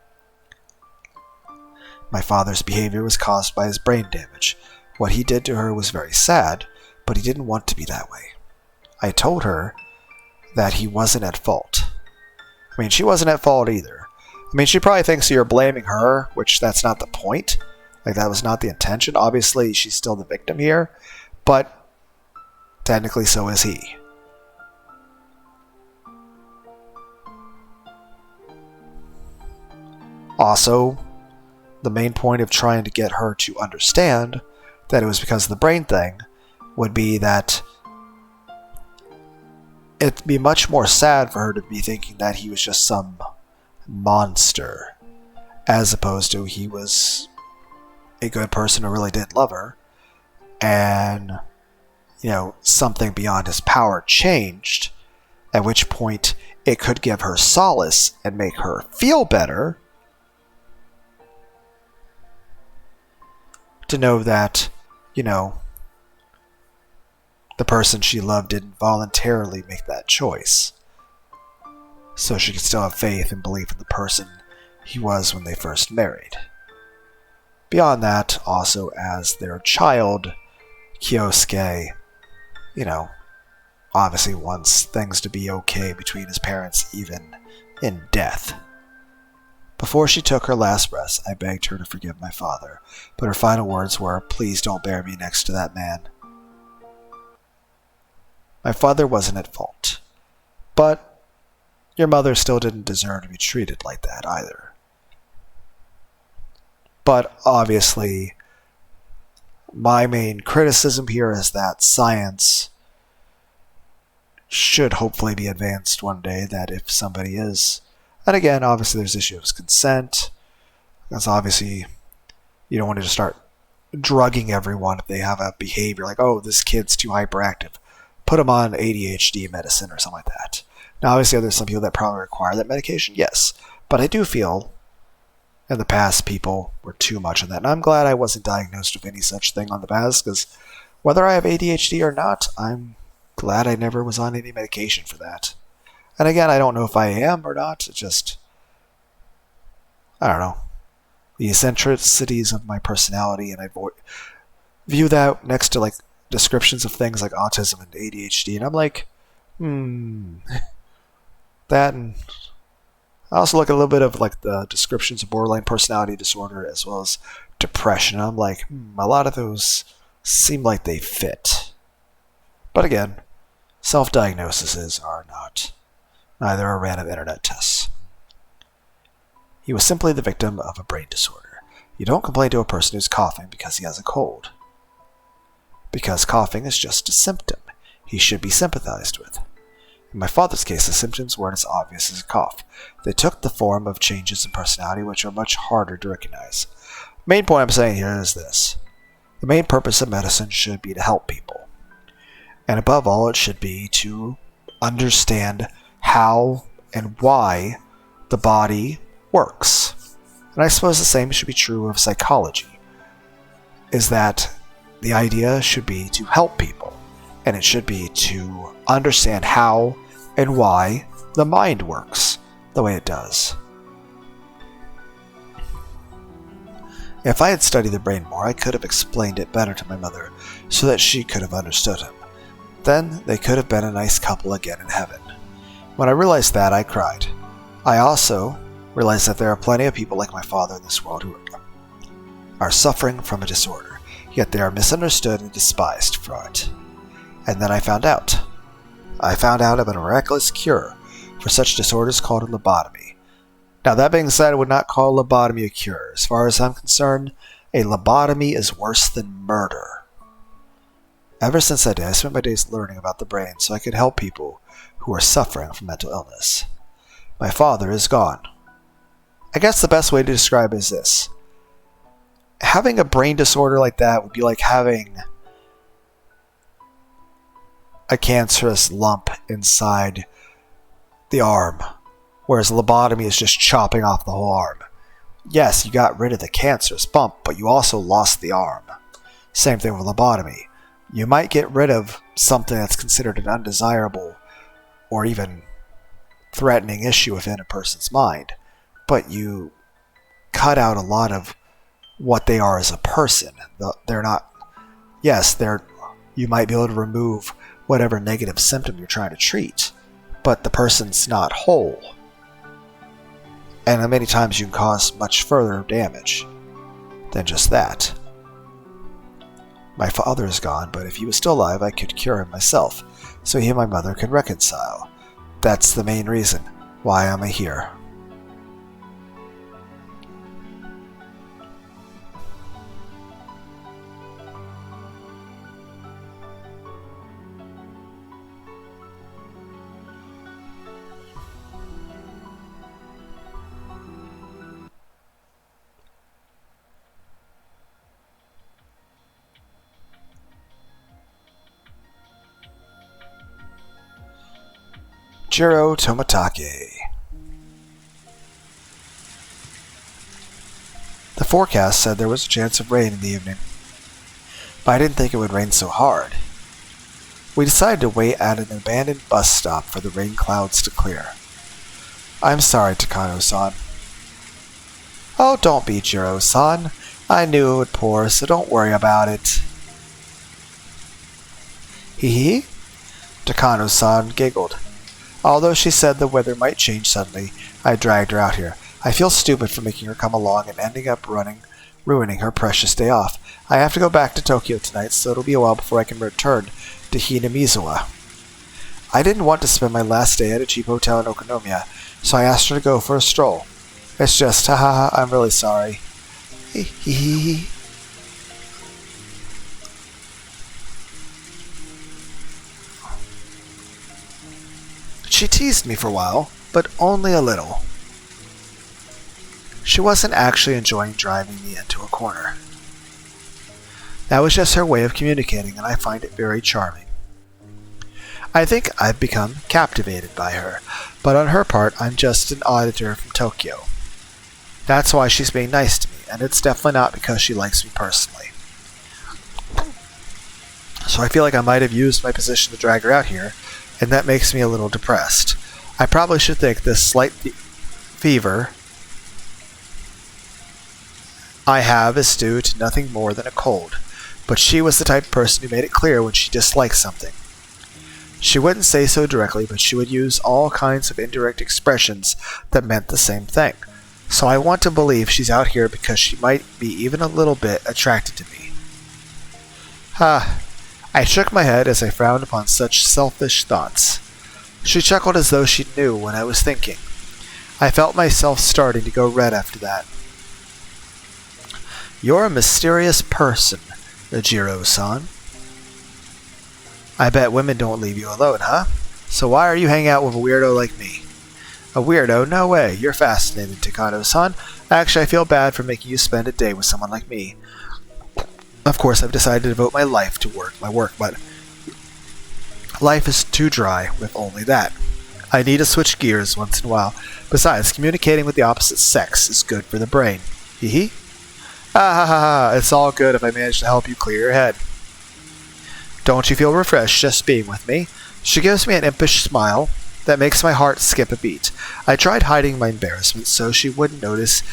[SPEAKER 1] My father's behavior was caused by his brain damage. What he did to her was very sad, but he didn't want to be that way. I told her that he wasn't at fault. I mean, she wasn't at fault either. I mean, she probably thinks you're blaming her, which that's not the point. Like, that was not the intention. Obviously, she's still the victim here, but technically so is he. Also, the main point of trying to get her to understand that it was because of the brain thing would be that it'd be much more sad for her to be thinking that he was just some monster, as opposed to he was a good person who really did love her, and, you know, something beyond his power changed, at which point it could give her solace and make her feel better to know that, you know, the person she loved didn't voluntarily make that choice. So she could still have faith and belief in the person he was when they first married. Beyond that, also as their child, Kyosuke, you know, obviously wants things to be okay between his parents even in death. Before she took her last breaths, I begged her to forgive my father, but her final words were, "Please don't bury me next to that man." My father wasn't at fault, but your mother still didn't deserve to be treated like that either. But obviously, my main criticism here is that science should hopefully be advanced one day, that if somebody is, and again, obviously there's issues of consent, because obviously you don't want to just start drugging everyone if they have a behavior like, oh, this kid's too hyperactive. Put them on ADHD medicine or something like that. Now, obviously, there's some people that probably require that medication, yes. But I do feel in the past people were too much on that. And I'm glad I wasn't diagnosed with any such thing on the past, because whether I have ADHD or not, I'm glad I never was on any medication for that. And again, I don't know if I am or not. It's just, I don't know, the eccentricities of my personality, and I view that next to like descriptions of things like autism and ADHD, and I'm like, that, and I also look at a little bit of like the descriptions of borderline personality disorder as well as depression, and I'm like, a lot of those seem like they fit. But again, self-diagnoses are not. Neither are random internet tests. He was simply the victim of a brain disorder. You don't complain to a person who's coughing because he has a cold, because coughing is just a symptom he should be sympathized with. In my father's case, the symptoms weren't as obvious as a cough. They took the form of changes in personality which are much harder to recognize. The main point I'm saying here is this. The main purpose of medicine should be to help people. And above all, it should be to understand how and why the body works. And I suppose the same should be true of psychology, is that the idea should be to help people, and it should be to understand how and why the mind works the way it does. If I had studied the brain more, I could have explained it better to my mother so that she could have understood him. Then they could have been a nice couple again in heaven. When I realized that, I cried. I also realized that there are plenty of people like my father in this world who are suffering from a disorder, yet they are misunderstood and despised for it. And then I found out. I found out about a miraculous cure for such disorders called a lobotomy. Now, that being said, I would not call a lobotomy a cure. As far as I'm concerned, a lobotomy is worse than murder. Ever since that day, I spent my days learning about the brain so I could help people who are suffering from mental illness. My father is gone. I guess the best way to describe it is this. Having a brain disorder like that would be like having a cancerous lump inside the arm, whereas lobotomy is just chopping off the whole arm. Yes, you got rid of the cancerous bump, but you also lost the arm. Same thing with lobotomy. You might get rid of something that's considered an undesirable or even threatening issue within a person's mind, but you cut out a lot of what they are as a person. They're not... Yes, you might be able to remove whatever negative symptom you're trying to treat, but the person's not whole. And many times you can cause much further damage than just that. My father is gone, but if he was still alive, I could cure him myself, so he and my mother can reconcile. That's the main reason why I'm here. Jiro Tomatake. The forecast said there was a chance of rain in the evening, but I didn't think it would rain so hard. We decided to wait at an abandoned bus stop for the rain clouds to clear. I'm sorry, Takano-san. Oh, don't be, Jiro-san. I knew it would pour, so don't worry about it. Hee hee? Takano-san giggled. Although she said the weather might change suddenly, I dragged her out here. I feel stupid for making her come along and ending up ruining her precious day off. I have to go back to Tokyo tonight, so it'll be a while before I can return to Hinamizawa. I didn't want to spend my last day at a cheap hotel in Okonomiya, so I asked her to go for a stroll. It's just, haha, I'm really sorry. Hee hee hee. She teased me for a while, but only a little. She wasn't actually enjoying driving me into a corner. That was just her way of communicating, and I find it very charming. I think I've become captivated by her, but on her part, I'm just an auditor from Tokyo. That's why she's being nice to me, and it's definitely not because she likes me personally. So I feel like I might have used my position to drag her out here, and that makes me a little depressed. I probably should think this slight fever I have is due to nothing more than a cold, but she was the type of person who made it clear when she disliked something. She wouldn't say so directly, but she would use all kinds of indirect expressions that meant the same thing. So I want to believe she's out here because she might be even a little bit attracted to me. I shook my head as I frowned upon such selfish thoughts. She chuckled as though she knew what I was thinking. I felt myself starting to go red after that. You're a mysterious person, Jiro-san. I bet women don't leave you alone, huh? So why are you hanging out with a weirdo like me? A weirdo? No way. You're fascinating, Takano-san. Actually, I feel bad for making you spend a day with someone like me. Of course, I've decided to devote my life to my work, but life is too dry with only that. I need to switch gears once in a while. Besides, communicating with the opposite sex is good for the brain. Hee hee. Ah ha ha ha, it's all good if I manage to help you clear your head. Don't you feel refreshed just being with me? She gives me an impish smile that makes my heart skip a beat. I tried hiding my embarrassment so she wouldn't notice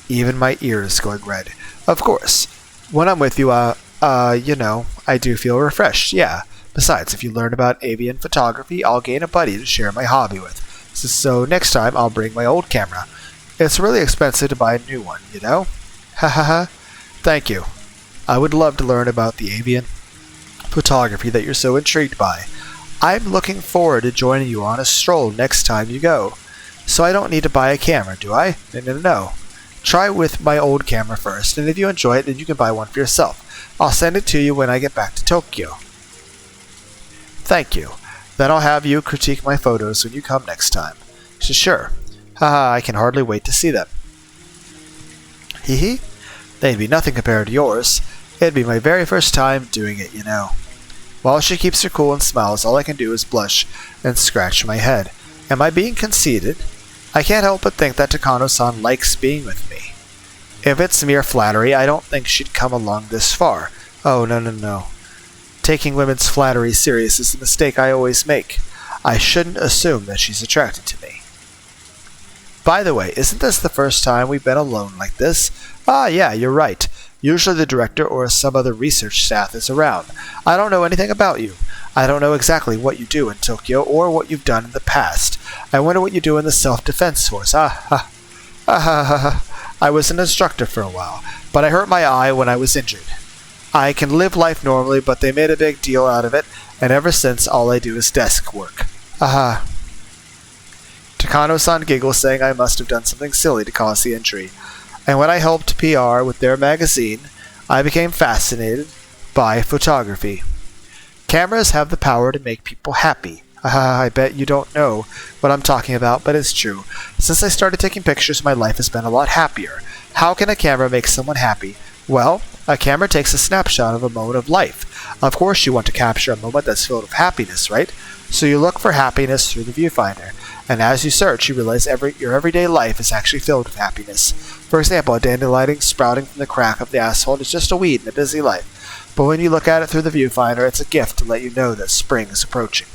[SPEAKER 1] even my ears going red. Of course, when I'm with you, I do feel refreshed, yeah. Besides, if you learn about avian photography, I'll gain a buddy to share my hobby with. So next time, I'll bring my old camera. It's really expensive to buy a new one, you know? Ha ha ha. Thank you. I would love to learn about the avian photography that you're so intrigued by. I'm looking forward to joining you on a stroll next time you go. So I don't need to buy a camera, do I? No. Try with my old camera first, and if you enjoy it, then you can buy one for yourself. I'll send it to you when I get back to Tokyo. Thank you. Then I'll have you critique my photos when you come next time. Sure. Haha, I can hardly wait to see them. Hee hee. They'd be nothing compared to yours. It'd be my very first time doing it, you know. While she keeps her cool and smiles, all I can do is blush and scratch my head. Am I being conceited? I can't help but think that Takano-san likes being with me. If it's mere flattery, I don't think she'd come along this far. Oh, no. Taking women's flattery serious is the mistake I always make. I shouldn't assume that she's attracted to me. By the way, isn't this the first time we've been alone like this? Ah, yeah, you're right. Usually the director or some other research staff is around. I don't know anything about you. I don't know exactly what you do in Tokyo or what you've done in the past. I wonder what you do in the self-defense force. I was an instructor for a while, but I hurt my eye when I was injured. I can live life normally, but they made a big deal out of it, and ever since all I do is desk work. Takano-san giggles, saying I must have done something silly to cause the injury. And when I helped PR with their magazine, I became fascinated by photography. Cameras have the power to make people happy. I bet you don't know what I'm talking about, but it's true. Since I started taking pictures, my life has been a lot happier. How can a camera make someone happy? Well, a camera takes a snapshot of a moment of life. Of course you want to capture a moment that's filled with happiness, right? So you look for happiness through the viewfinder. And as you search, you realize your everyday life is actually filled with happiness. For example, a dandelion sprouting from the crack of the asphalt is just a weed in a busy life. But when you look at it through the viewfinder, it's a gift to let you know that spring is approaching.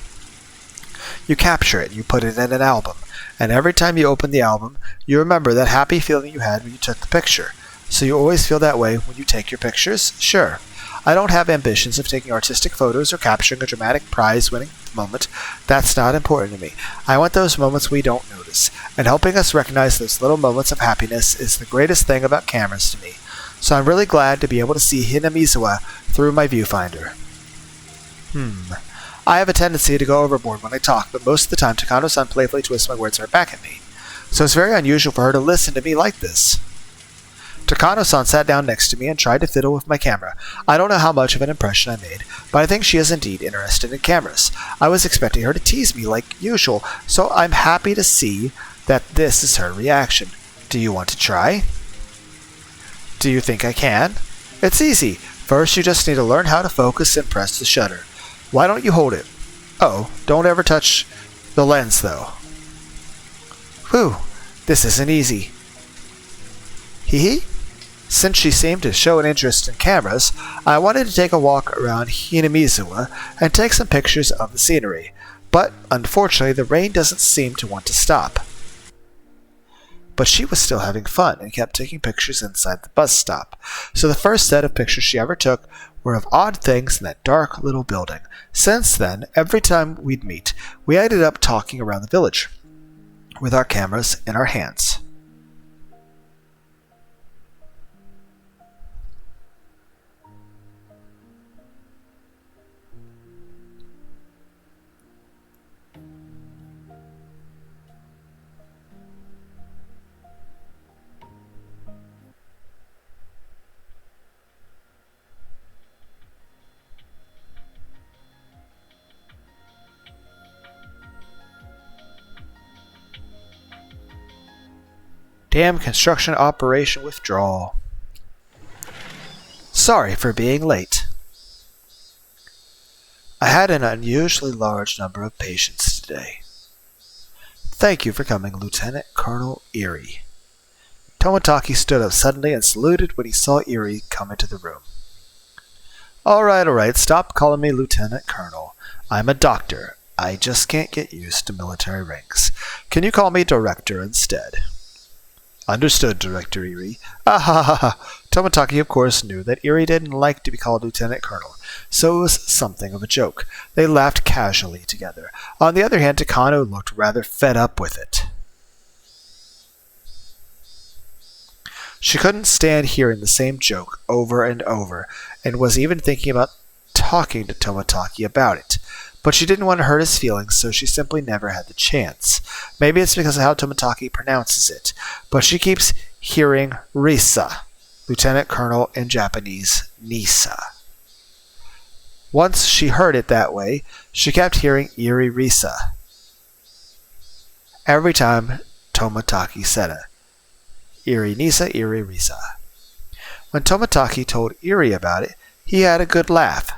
[SPEAKER 1] You capture it, you put it in an album, and every time you open the album, you remember that happy feeling you had when you took the picture. So you always feel that way when you take your pictures? Sure. I don't have ambitions of taking artistic photos or capturing a dramatic prize-winning moment. That's not important to me. I want those moments we don't notice, and helping us recognize those little moments of happiness is the greatest thing about cameras to me. So I'm really glad to be able to see Hinamizawa through my viewfinder. I have a tendency to go overboard when I talk, but most of the time Takano-san playfully twists my words right back at me. So it's very unusual for her to listen to me like this. Takano-san sat down next to me and tried to fiddle with my camera. I don't know how much of an impression I made, but I think she is indeed interested in cameras. I was expecting her to tease me like usual, so I'm happy to see that this is her reaction. Do you want to try? Do you think I can? It's easy. First, you just need to learn how to focus and press the shutter. Why don't you hold it? Oh, don't ever touch the lens, though. Whew, this isn't easy. Hee hee? Since she seemed to show an interest in cameras, I wanted to take a walk around Hinamizawa and take some pictures of the scenery. But, unfortunately, the rain doesn't seem to want to stop. But she was still having fun and kept taking pictures inside the bus stop. So the first set of pictures she ever took were of odd things in that dark little building. Since then, every time we'd meet, we ended up talking around the village with our cameras in our hands. Dam construction operation withdrawal. Sorry for being late. I had an unusually large number of patients today. Thank you for coming, Lieutenant Colonel Erie. Tomataki stood up suddenly and saluted when he saw Erie come into the room. All right, stop calling me Lieutenant Colonel. I'm a doctor. I just can't get used to military ranks. Can you call me Director instead? Understood, Director Erie. Ah ha ha ha. Tomataki, of course, knew that Erie didn't like to be called Lieutenant Colonel, so it was something of a joke. They laughed casually together. On the other hand, Takano looked rather fed up with it. She couldn't stand hearing the same joke over and over, and was even thinking about talking to Tomataki about it. But she didn't want to hurt his feelings, so she simply never had the chance. Maybe it's because of how Tomataki pronounces it, but she keeps hearing Risa, Lieutenant Colonel in Japanese, Nisa. Once she heard it that way, she kept hearing Iri Risa every time Tomataki said it. Iri Nisa, Iri Risa. When Tomataki told Iri about it, he had a good laugh.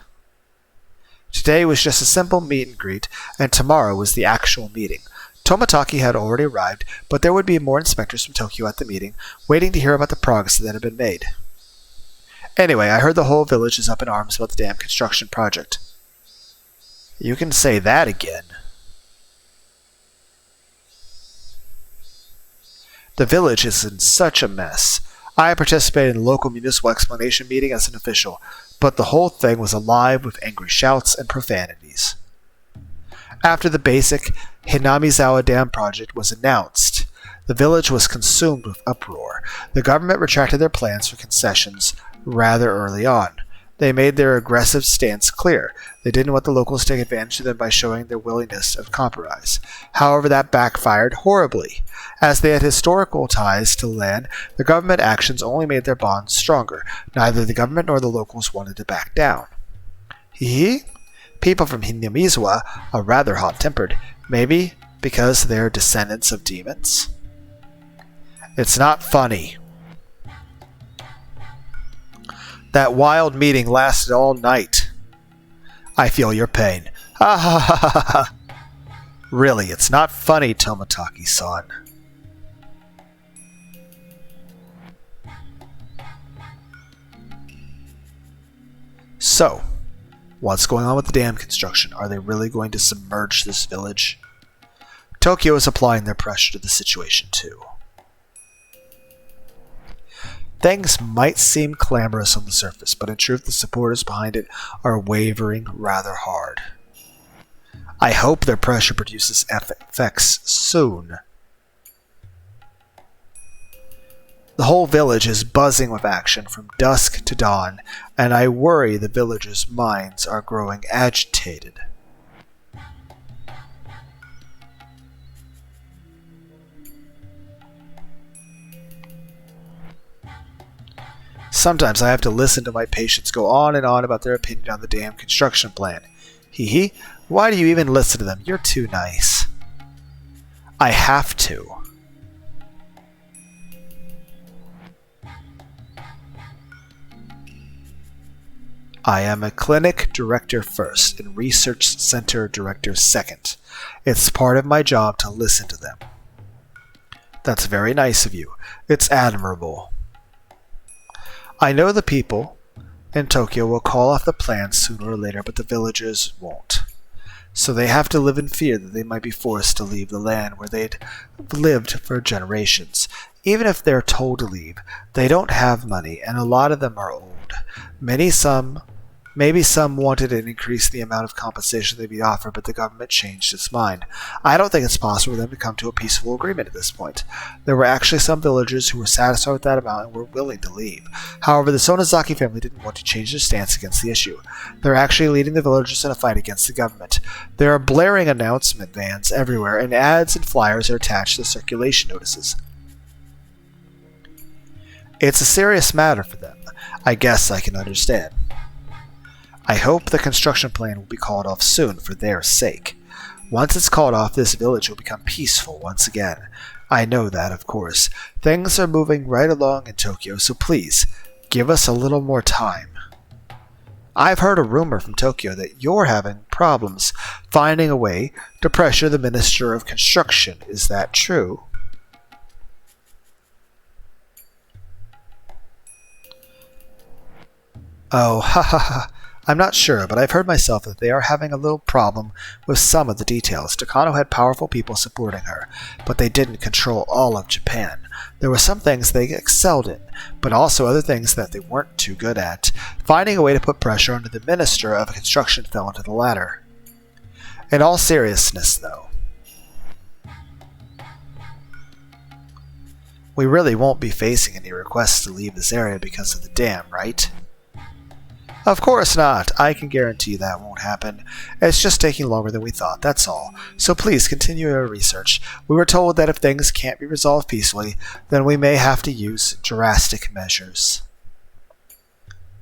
[SPEAKER 1] Today was just a simple meet and greet, and tomorrow was the actual meeting. Tomataki had already arrived, but there would be more inspectors from Tokyo at the meeting, waiting to hear about the progress that had been made. Anyway, I heard the whole village is up in arms about the dam construction project. You can say that again. The village is in such a mess. I participated in the local municipal explanation meeting as an official, but the whole thing was alive with angry shouts and profanities. After the basic Hinamizawa Dam project was announced, the village was consumed with uproar. The government retracted their plans for concessions rather early on. They made their aggressive stance clear. They didn't want the locals to take advantage of them by showing their willingness of compromise. However, that backfired horribly. As they had historical ties to the land, the government actions only made their bonds stronger. Neither the government nor the locals wanted to back down. People from Hinamizawa are rather hot-tempered, maybe because they're descendants of demons. It's not funny. That wild meeting lasted all night. I feel your pain. Ha ha ha ha ha. Really, it's not funny, Tomataki-san. So, what's going on with the dam construction? Are they really going to submerge this village? Tokyo is applying their pressure to the situation too. Things might seem clamorous on the surface, but in truth the supporters behind it are wavering rather hard. I hope their pressure produces effects soon. The whole village is buzzing with action from dusk to dawn, and I worry the villagers' minds are growing agitated. Sometimes I have to listen to my patients go on and on about their opinion on the dam construction plan. Hee, why do you even listen to them? You're too nice. I have to. I am a clinic director first and research center director second. It's part of my job to listen to them. That's very nice of you. It's admirable. I know the people in Tokyo will call off the plans sooner or later, but the villagers won't. So they have to live in fear that they might be forced to leave the land where they'd lived for generations. Even if they're told to leave, they don't have money, and a lot of them are old. Maybe some wanted an increase in the amount of compensation they'd be offered, but the government changed its mind. I don't think it's possible for them to come to a peaceful agreement at this point. There were actually some villagers who were satisfied with that amount and were willing to leave. However, the Sonozaki family didn't want to change their stance against the issue. They're actually leading the villagers in a fight against the government. There are blaring announcement vans everywhere, and ads and flyers are attached to the circulation notices. It's a serious matter for them. I guess I can understand. I hope the construction plan will be called off soon for their sake. Once it's called off, this village will become peaceful once again. I know that, of course. Things are moving right along in Tokyo, so please, give us a little more time. I've heard a rumor from Tokyo that you're having problems finding a way to pressure the Minister of Construction. Is that true? Oh, ha ha ha. I'm not sure, but I've heard myself that they are having a little problem with some of the details. Takano had powerful people supporting her, but they didn't control all of Japan. There were some things they excelled in, but also other things that they weren't too good at. Finding a way to put pressure on the Minister of Construction fell into the latter. In all seriousness, though, we really won't be facing any requests to leave this area because of the dam, right? Of course not. I can guarantee that won't happen. It's just taking longer than we thought, that's all. So please continue your research. We were told that if things can't be resolved peacefully, then we may have to use drastic measures.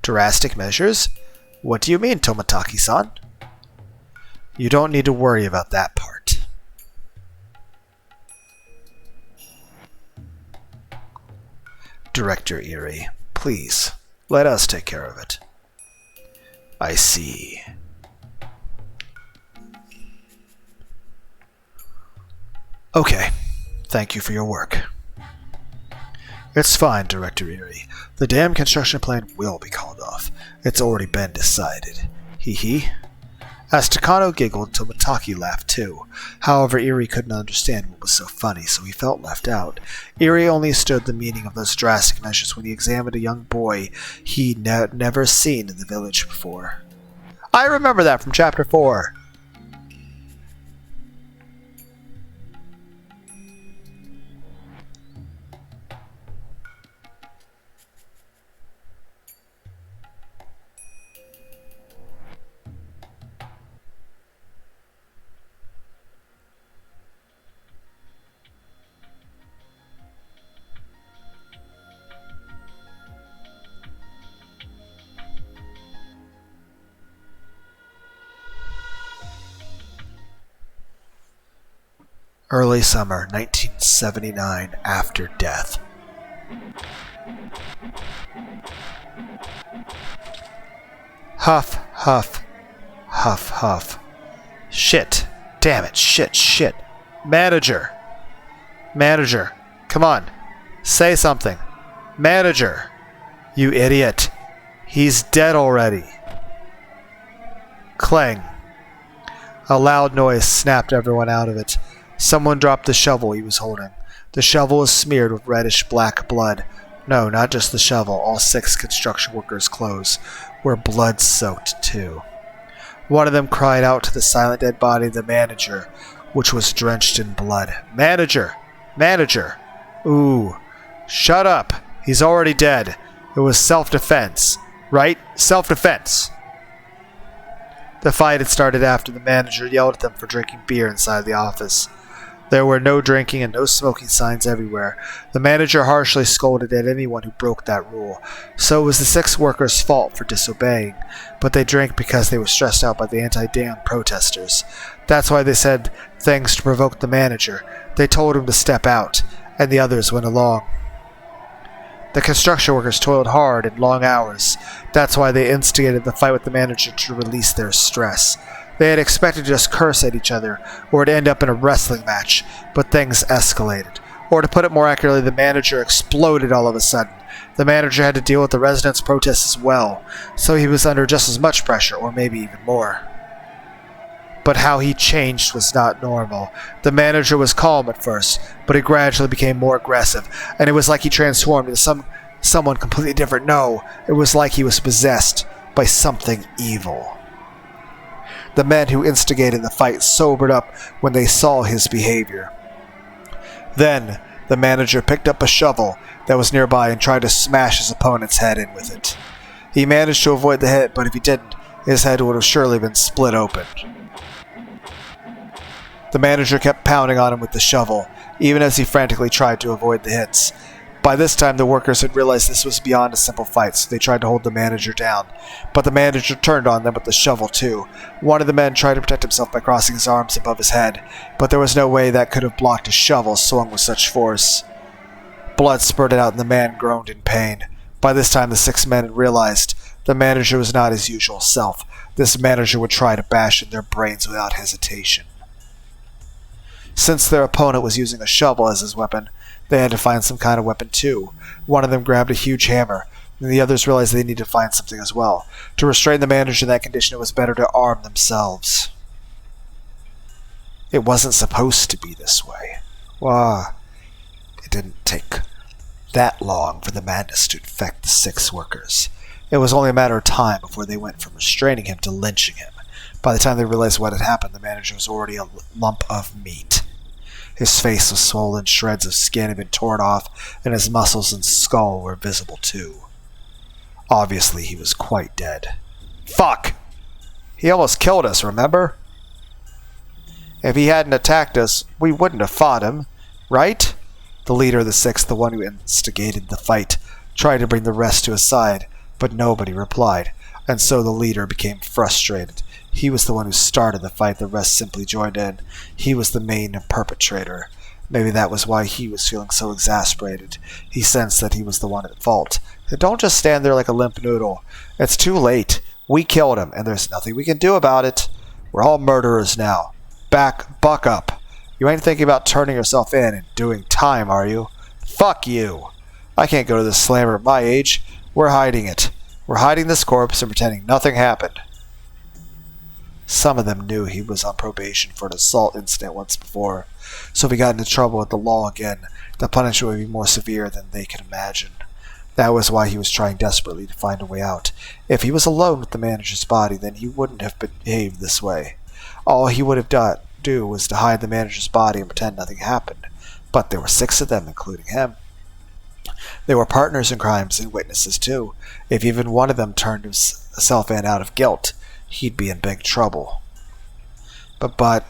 [SPEAKER 1] Drastic measures? What do you mean, Tomataki-san? You don't need to worry about that part. Director Erie, please, let us take care of it. I see. Okay, thank you for your work. It's fine, Director Erie. The dam construction plan will be called off. It's already been decided. Hee hee. As Takano giggled, Tomataki laughed too. However, Erie couldn't understand what was so funny, so he felt left out. Erie only understood the meaning of those drastic measures when he examined a young boy he'd never seen in the village before. I remember that from Chapter 4. Early summer, 1979, after death. Huff, huff, huff, huff. Shit. Damn it, shit. Manager. Manager. Come on. Say something. Manager. You idiot. He's dead already. Clang. A loud noise snapped everyone out of it. Someone dropped the shovel he was holding. The shovel was smeared with reddish-black blood. No, not just the shovel. All 6 construction workers' clothes were blood-soaked, too. One of them cried out to the silent dead body of the manager, which was drenched in blood. Manager! Manager! Ooh. Shut up! He's already dead. It was self-defense. Right? Self-defense! The fight had started after the manager yelled at them for drinking beer inside the office. There were no drinking and no smoking signs everywhere. The manager harshly scolded at anyone who broke that rule. So it was the 6 workers' fault for disobeying, but they drank because they were stressed out by the anti-dam protesters. That's why they said things to provoke the manager. They told him to step out, and the others went along. The construction workers toiled hard in long hours. That's why they instigated the fight with the manager to release their stress. They had expected to just curse at each other, or to end up in a wrestling match, but things escalated. Or to put it more accurately, the manager exploded all of a sudden. The manager had to deal with the residents' protests as well, so he was under just as much pressure, or maybe even more. But how he changed was not normal. The manager was calm at first, but he gradually became more aggressive, and it was like he transformed into someone completely different. No, it was like he was possessed by something evil. The men who instigated the fight sobered up when they saw his behavior. Then, the manager picked up a shovel that was nearby and tried to smash his opponent's head in with it. He managed to avoid the hit, but if he didn't, his head would have surely been split open. The manager kept pounding on him with the shovel, even as he frantically tried to avoid the hits. By this time, the workers had realized this was beyond a simple fight, so they tried to hold the manager down. But the manager turned on them with the shovel, too. One of the men tried to protect himself by crossing his arms above his head, but there was no way that could have blocked a shovel swung with such force. Blood spurted out and the man groaned in pain. By this time, the 6 men had realized the manager was not his usual self. This manager would try to bash in their brains without hesitation. Since their opponent was using a shovel as his weapon, they had to find some kind of weapon too. One of them grabbed a huge hammer, and the others realized they needed to find something as well. To restrain the manager in that condition, it was better to arm themselves. It wasn't supposed to be this way. Well, it didn't take that long for the madness to infect the 6 workers. It was only a matter of time before they went from restraining him to lynching him. By the time they realized what had happened, the manager was already a lump of meat. His face was swollen, shreds of skin had been torn off, and his muscles and skull were visible too. Obviously, he was quite dead. Fuck! He almost killed us, remember? If he hadn't attacked us, we wouldn't have fought him, right? The leader of the 6th, the one who instigated the fight, tried to bring the rest to his side, but nobody replied, and so the leader became frustrated. He was the one who started the fight, the rest simply joined in. He was the main perpetrator. Maybe that was why he was feeling so exasperated. He sensed that he was the one at fault. Don't just stand there like a limp noodle. It's too late. We killed him, and there's nothing we can do about it. We're all murderers now. Buck up. You ain't thinking about turning yourself in and doing time, are you? Fuck you. I can't go to this slammer at my age. We're hiding it. We're hiding this corpse and pretending nothing happened. Some of them knew he was on probation for an assault incident once before, so if he got into trouble with the law again, the punishment would be more severe than they could imagine. That was why he was trying desperately to find a way out. If he was alone with the manager's body, then he wouldn't have behaved this way. All he would have do was to hide the manager's body and pretend nothing happened. But there were 6 of them, including him. They were partners in crimes and witnesses too. If even one of them turned himself in out of guilt, he'd be in big trouble. But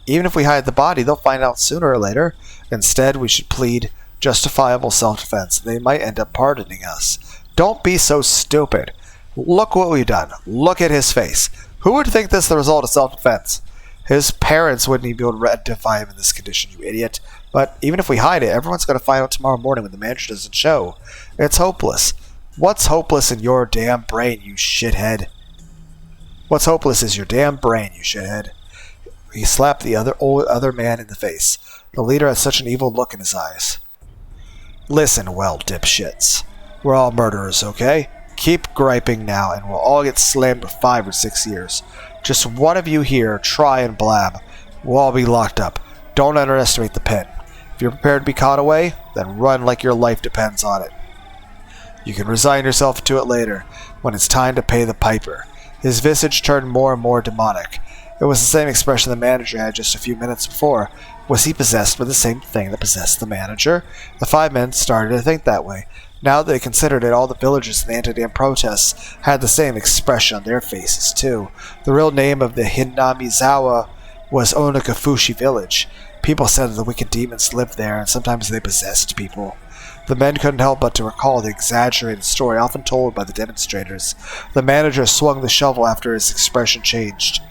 [SPEAKER 1] even if we hide the body, they'll find out sooner or later. Instead, we should plead justifiable self-defense. They might end up pardoning us. Don't be so stupid. Look what we've done. Look at his face. Who would think this is the result of self-defense? His parents wouldn't even be able to identify him in this condition, you idiot. But even if we hide it, everyone's going to find out tomorrow morning when the manager doesn't show. It's hopeless. What's hopeless in your damn brain, you shithead? What's hopeless is your damn brain, you shithead. He slapped the other man in the face. The leader had such an evil look in his eyes. Listen well, dipshits. We're all murderers, okay? Keep griping now, and we'll all get slammed for 5 or 6 years. Just one of you here try and blab. We'll all be locked up. Don't underestimate the pen. If you're prepared to be caught away, then run like your life depends on it. You can resign yourself to it later, when it's time to pay the piper. His visage turned more and more demonic. It was the same expression the manager had just a few minutes before. Was he possessed by the same thing that possessed the manager? The 5 men started to think that way. Now that they considered it, all the villagers in the anti-dam protests had the same expression on their faces, too. The real name of the Hinamizawa was Onakafushi village. People said that the wicked demons lived there, and sometimes they possessed people. The men couldn't help but to recall the exaggerated story often told by the demonstrators. The manager swung the shovel after his expression changed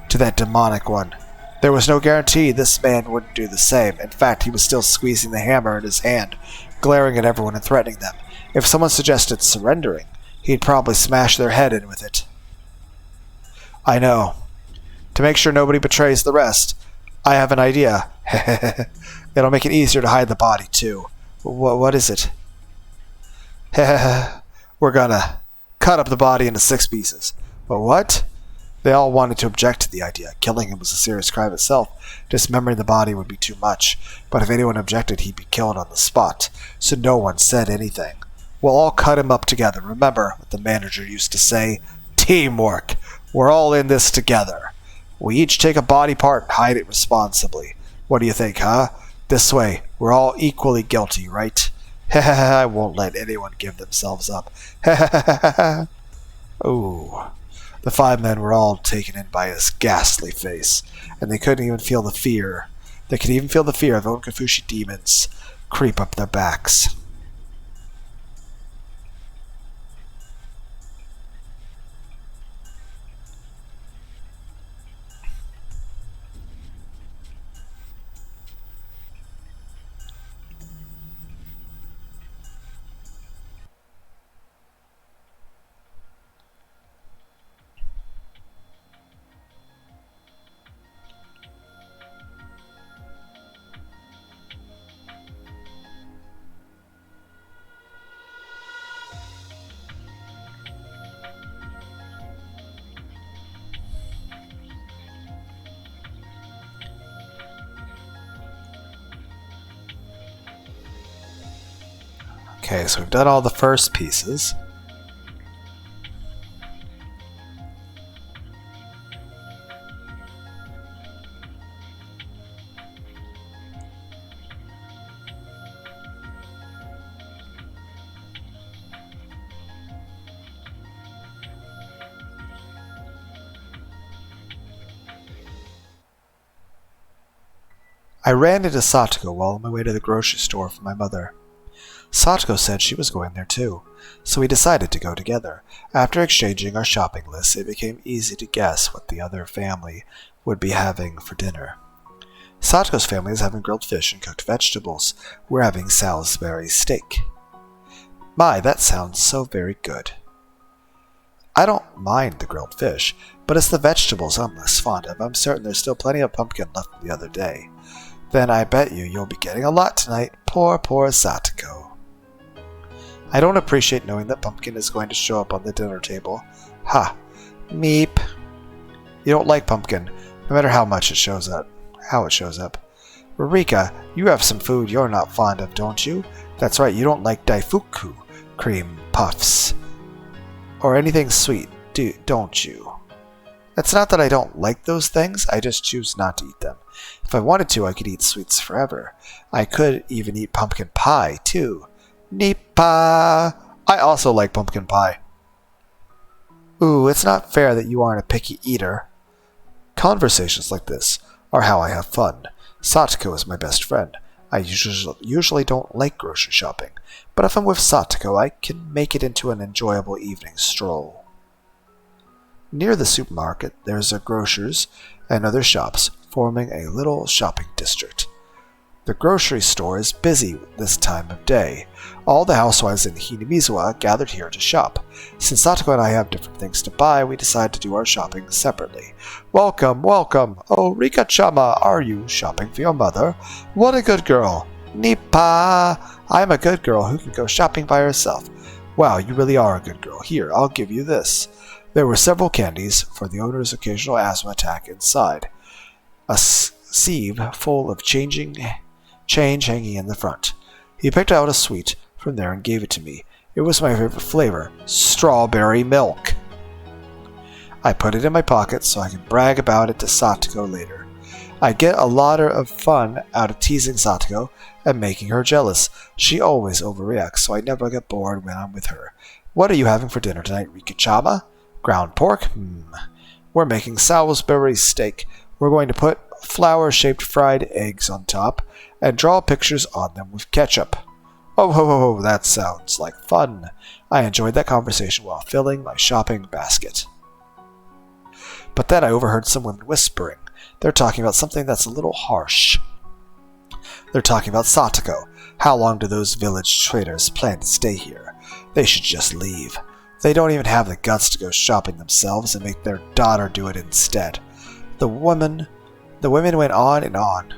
[SPEAKER 1] to that demonic one. There was no guarantee this man wouldn't do the same. In fact, he was still squeezing the hammer in his hand, glaring at everyone and threatening them. If someone suggested surrendering, he'd probably smash their head in with it. I know. To make sure nobody betrays the rest, I have an idea. It'll make it easier to hide the body, too. What is it? We're gonna cut up the body into 6 pieces. But what? They all wanted to object to the idea. Killing him was a serious crime itself. Dismembering the body would be too much. But if anyone objected, he'd be killed on the spot. So no one said anything. We'll all cut him up together. Remember what the manager used to say? Teamwork. We're all in this together. We each take a body part and hide it responsibly. What do you think, huh? This way, we're all equally guilty, right? I won't let anyone give themselves up. Ooh. The 5 men were all taken in by his ghastly face, and they couldn't even feel the fear. They could even feel the fear of Onkafushi demons creep up their backs. Okay, so we've done all the first pieces. I ran into Satoko while on my way to the grocery store for my mother. Satoko said she was going there too, so we decided to go together. After exchanging our shopping lists, it became easy to guess what the other family would be having for dinner. Satoko's family is having grilled fish and cooked vegetables. We're having Salisbury steak. My, that sounds so very good. I don't mind the grilled fish, but it's the vegetables I'm less fond of. I'm certain there's still plenty of pumpkin left from the other day. Then I bet you'll be getting a lot tonight. Poor, poor Satoko. I don't appreciate knowing that pumpkin is going to show up on the dinner table. Ha! Meep. You don't like pumpkin, no matter how much it shows up. Rika, you have some food you're not fond of, don't you? That's right, you don't like daifuku, cream puffs, or anything sweet, don't you? It's not that I don't like those things, I just choose not to eat them. If I wanted to, I could eat sweets forever. I could even eat pumpkin pie, too. Nipa! I also like pumpkin pie. Ooh, it's not fair that you aren't a picky eater. Conversations like this are how I have fun. Satoko is my best friend. I usually don't like grocery shopping, but if I'm with Satoko, I can make it into an enjoyable evening stroll. Near the supermarket, there's a grocer's and other shops, forming a little shopping district. The grocery store is busy this time of day. All the housewives in Hinamizawa gathered here to shop. Since Satoko and I have different things to buy, we decide to do our shopping separately. Welcome, welcome! Oh, Rika-chama, are you shopping for your mother? What a good girl! Nipa! I'm a good girl who can go shopping by herself. Wow, you really are a good girl. Here, I'll give you this. There were several candies for the owner's occasional asthma attack inside. A sieve full of change hanging in the front. He picked out a sweet from there and gave it to me. It was my favorite flavor, strawberry milk. I put it in my pocket so I could brag about it to Satoko later. I get a lot of fun out of teasing Satoko and making her jealous. She always overreacts, so I never get bored when I'm with her. What are you having for dinner tonight, Rika-chama? Ground pork? We're making Salisbury steak. We're going to put flower-shaped fried eggs on top and draw pictures on them with ketchup. Oh, ho, ho, ho, that sounds like fun. I enjoyed that conversation while filling my shopping basket. But then I overheard some women whispering. They're talking about something that's a little harsh. They're talking about Satoko. How long do those village traders plan to stay here? They should just leave. They don't even have the guts to go shopping themselves and make their daughter do it instead. The women went on and on.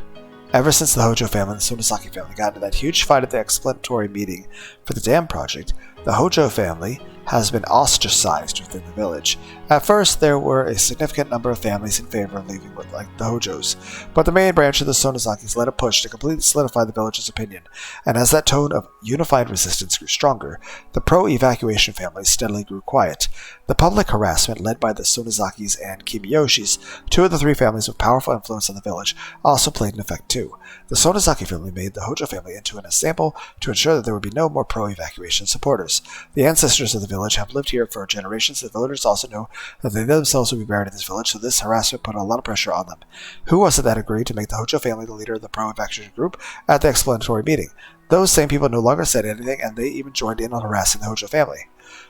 [SPEAKER 1] Ever since the Hojo family and the Sonosaki family got into that huge fight at the explanatory meeting for the dam project, the Hojo family has been ostracized within the village. At first, there were a significant number of families in favor of leaving with like the Hojos, but the main branch of the Sonosakis led a push to completely solidify the village's opinion, and as that tone of unified resistance grew stronger, the pro-evacuation families steadily grew quiet. The public harassment led by the Sonosakis and Kimiyoshis, two of the three families with powerful influence in the village, also played an effect too. The Sonosaki family made the Hojo family into an example to ensure that there would be no more pro-evacuation supporters. The ancestors of the village have lived here for generations. The villagers also know that they themselves would be buried in this village, so this harassment put a lot of pressure on them. Who was it that agreed to make the Hojo family the leader of the pro-evacuation group at the explanatory meeting? Those same people no longer said anything, and they even joined in on harassing the Hojo family.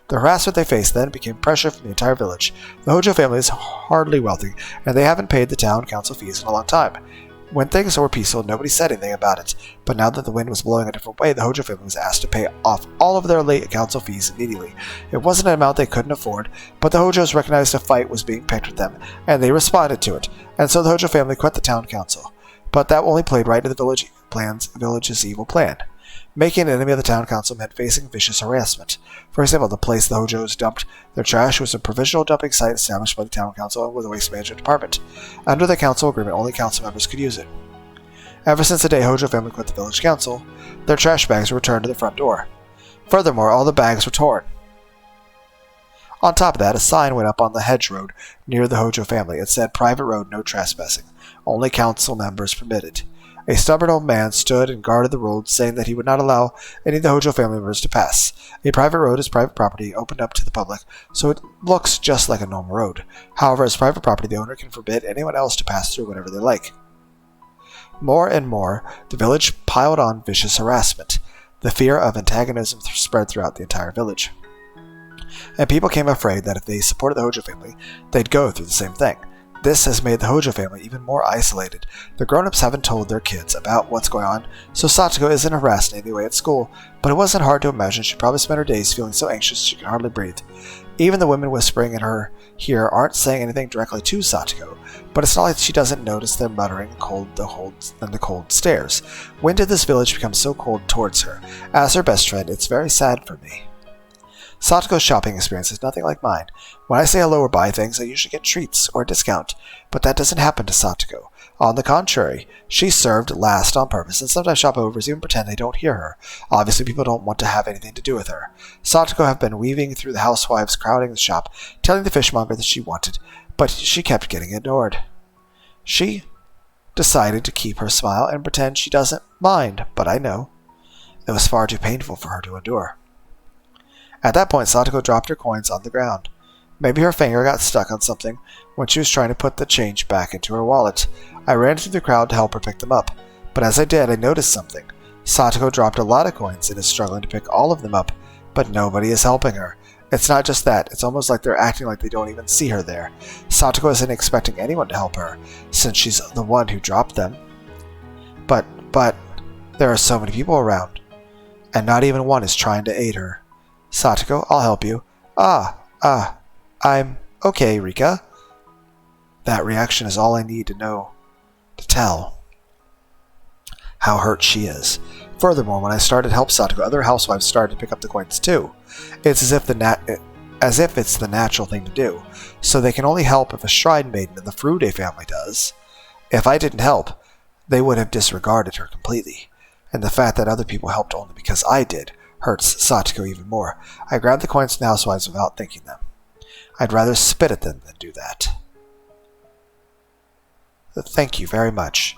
[SPEAKER 1] The harassment they faced then became pressure from the entire village. The Hojo family is hardly wealthy, and they haven't paid the town council fees in a long time. When things were peaceful, nobody said anything about it, but now that the wind was blowing a different way, the Hojo family was asked to pay off all of their late council fees immediately. It wasn't an amount they couldn't afford, but the Hojos recognized a fight was being picked with them, and they responded to it, and so the Hojo family quit the town council. But that only played right into the village's evil plan. Making an enemy of the town council meant facing vicious harassment. For example, the place the Hojos dumped their trash was a provisional dumping site established by the town council and with a waste management department. Under the council agreement, only council members could use it. Ever since the day Hojo family quit the village council, their trash bags were returned to the front door. Furthermore, all the bags were torn. On top of that, a sign went up on the hedge road near the Hojo family. It said, "Private road, no trespassing. Only council members permitted." A stubborn old man stood and guarded the road, saying that he would not allow any of the Hojo family members to pass. A private road is private property, opened up to the public, so it looks just like a normal road. However, as private property, the owner can forbid anyone else to pass through whenever they like. More and more, the village piled on vicious harassment. The fear of antagonism spread throughout the entire village. And people came afraid that if they supported the Hojo family, they'd go through the same thing. This has made the Hojo family even more isolated. The grown-ups haven't told their kids about what's going on, so Satoko isn't harassed in any way at school, but it wasn't hard to imagine she probably spent her days feeling so anxious she could hardly breathe. Even the women whispering in her ear aren't saying anything directly to Satoko, but it's not like she doesn't notice their muttering and the cold stares. When did this village become so cold towards her? As her best friend, it's very sad for me. Satoko's shopping experience is nothing like mine. When I say hello or buy things, I usually get treats or a discount, but that doesn't happen to Satoko. On the contrary, she's served last on purpose, and sometimes shopovers even pretend they don't hear her. Obviously, people don't want to have anything to do with her. Satoko have been weaving through the housewives crowding the shop, telling the fishmonger that she wanted, but she kept getting ignored. She decided to keep her smile and pretend she doesn't mind, but I know. It was far too painful for her to endure. At that point, Satoko dropped her coins on the ground. Maybe her finger got stuck on something when she was trying to put the change back into her wallet. I ran through the crowd to help her pick them up, but as I did, I noticed something. Satoko dropped a lot of coins and is struggling to pick all of them up, but nobody is helping her. It's not just that, it's almost like they're acting like they don't even see her there. Satoko isn't expecting anyone to help her, since she's the one who dropped them. But, there are so many people around, and not even one is trying to aid her. Satoko, I'll help you. I'm okay, Rika. That reaction is all I need to know to tell how hurt she is. Furthermore, when I started to help Satoko, other housewives started to pick up the coins too. It's as if it's the natural thing to do, so they can only help if a shrine maiden in the Furude family does. If I didn't help, they would have disregarded her completely, and the fact that other people helped only because I did hurts Satoko even more. I grabbed the coins from the housewives without thinking them. I'd rather spit at them than do that. Thank you very much.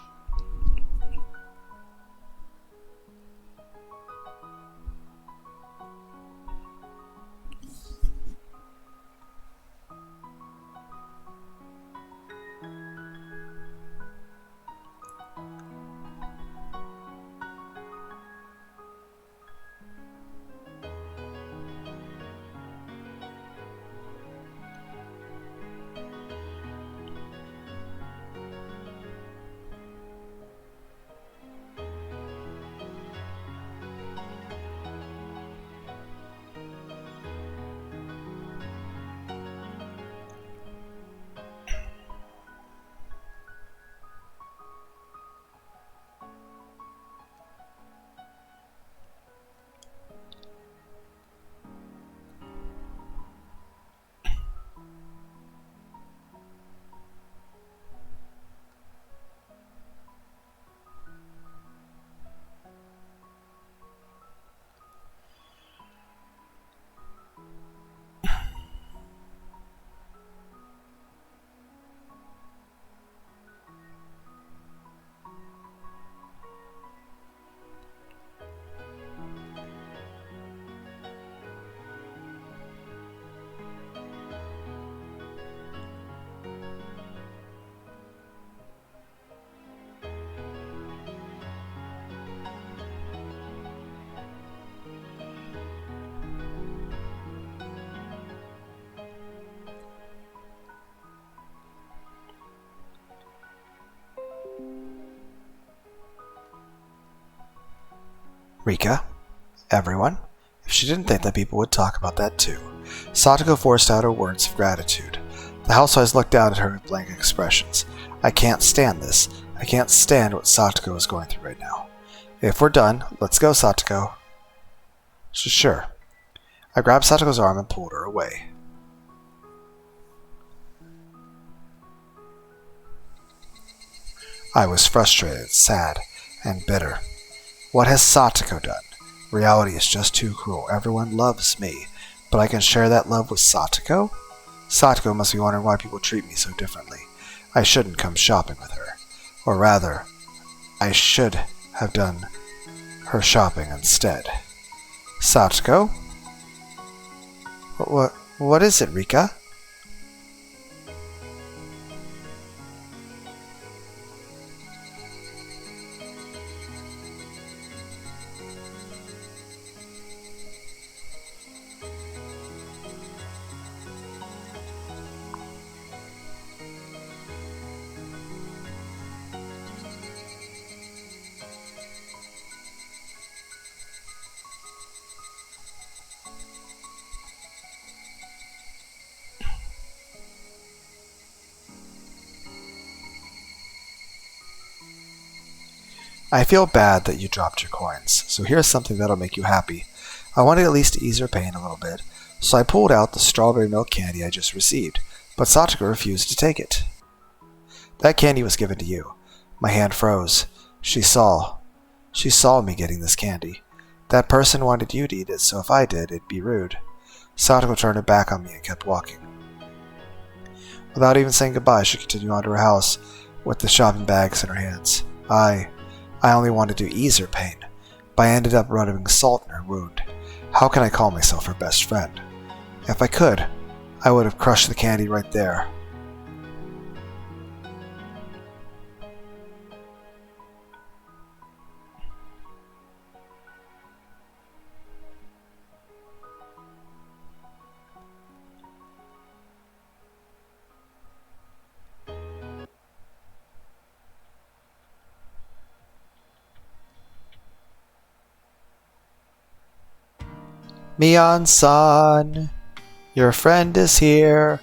[SPEAKER 1] Rika? Everyone? If she didn't think that people would talk about that too. Satoko forced out her words of gratitude. The housewives looked down at her with blank expressions. I can't stand this. I can't stand what Satoko is going through right now. If we're done, let's go, Satoko. Sure. I grabbed Satoko's arm and pulled her away. I was frustrated, sad, and bitter. What has Satoko done? Reality is just too cruel. Everyone loves me, but I can share that love with Satoko? Satoko must be wondering why people treat me so differently. I shouldn't come shopping with her. Or rather, I should have done her shopping instead. Satoko? What is it, Rika? I feel bad that you dropped your coins, so here's something that'll make you happy. I wanted at least to ease her pain a little bit, so I pulled out the strawberry milk candy I just received, but Satoko refused to take it. That candy was given to you. My hand froze. She saw me getting this candy. That person wanted you to eat it, so if I did, it'd be rude. Satoko turned her back on me and kept walking. Without even saying goodbye, she continued on to her house with the shopping bags in her hands. I only wanted to ease her pain, but I ended up rubbing salt in her wound. How can I call myself her best friend? If I could, I would have crushed the candy right there. Mian-san, your friend is here.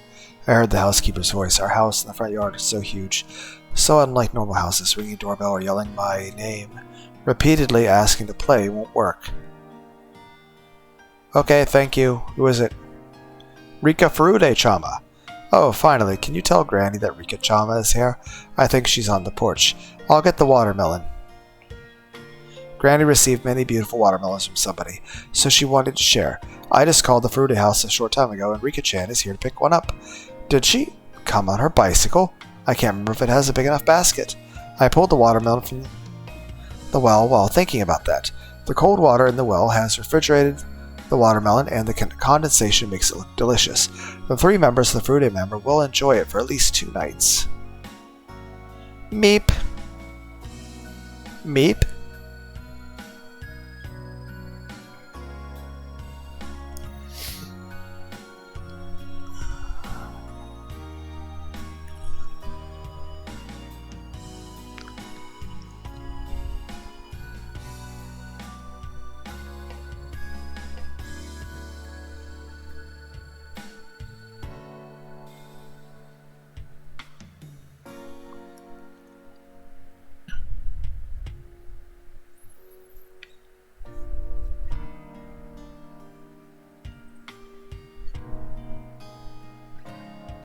[SPEAKER 1] I heard the housekeeper's voice. Our house in the front yard is so huge, so unlike normal houses. Ringing doorbell or yelling my name, repeatedly asking to play won't work. Okay, thank you. Who is it? Rika Furude-chama. Oh, finally. Can you tell Granny that Rika-chama is here? I think she's on the porch. I'll get the watermelon. Granny received many beautiful watermelons from somebody, so she wanted to share. I just called the Furude house a short time ago, and Rika-chan is here to pick one up. Did she come on her bicycle? I can't remember if it has a big enough basket. I pulled the watermelon from the well while thinking about that. The cold water in the well has refrigerated the watermelon, and the condensation makes it look delicious. The 3 members of the Furude member will enjoy it for at least 2 nights. Meep. Meep.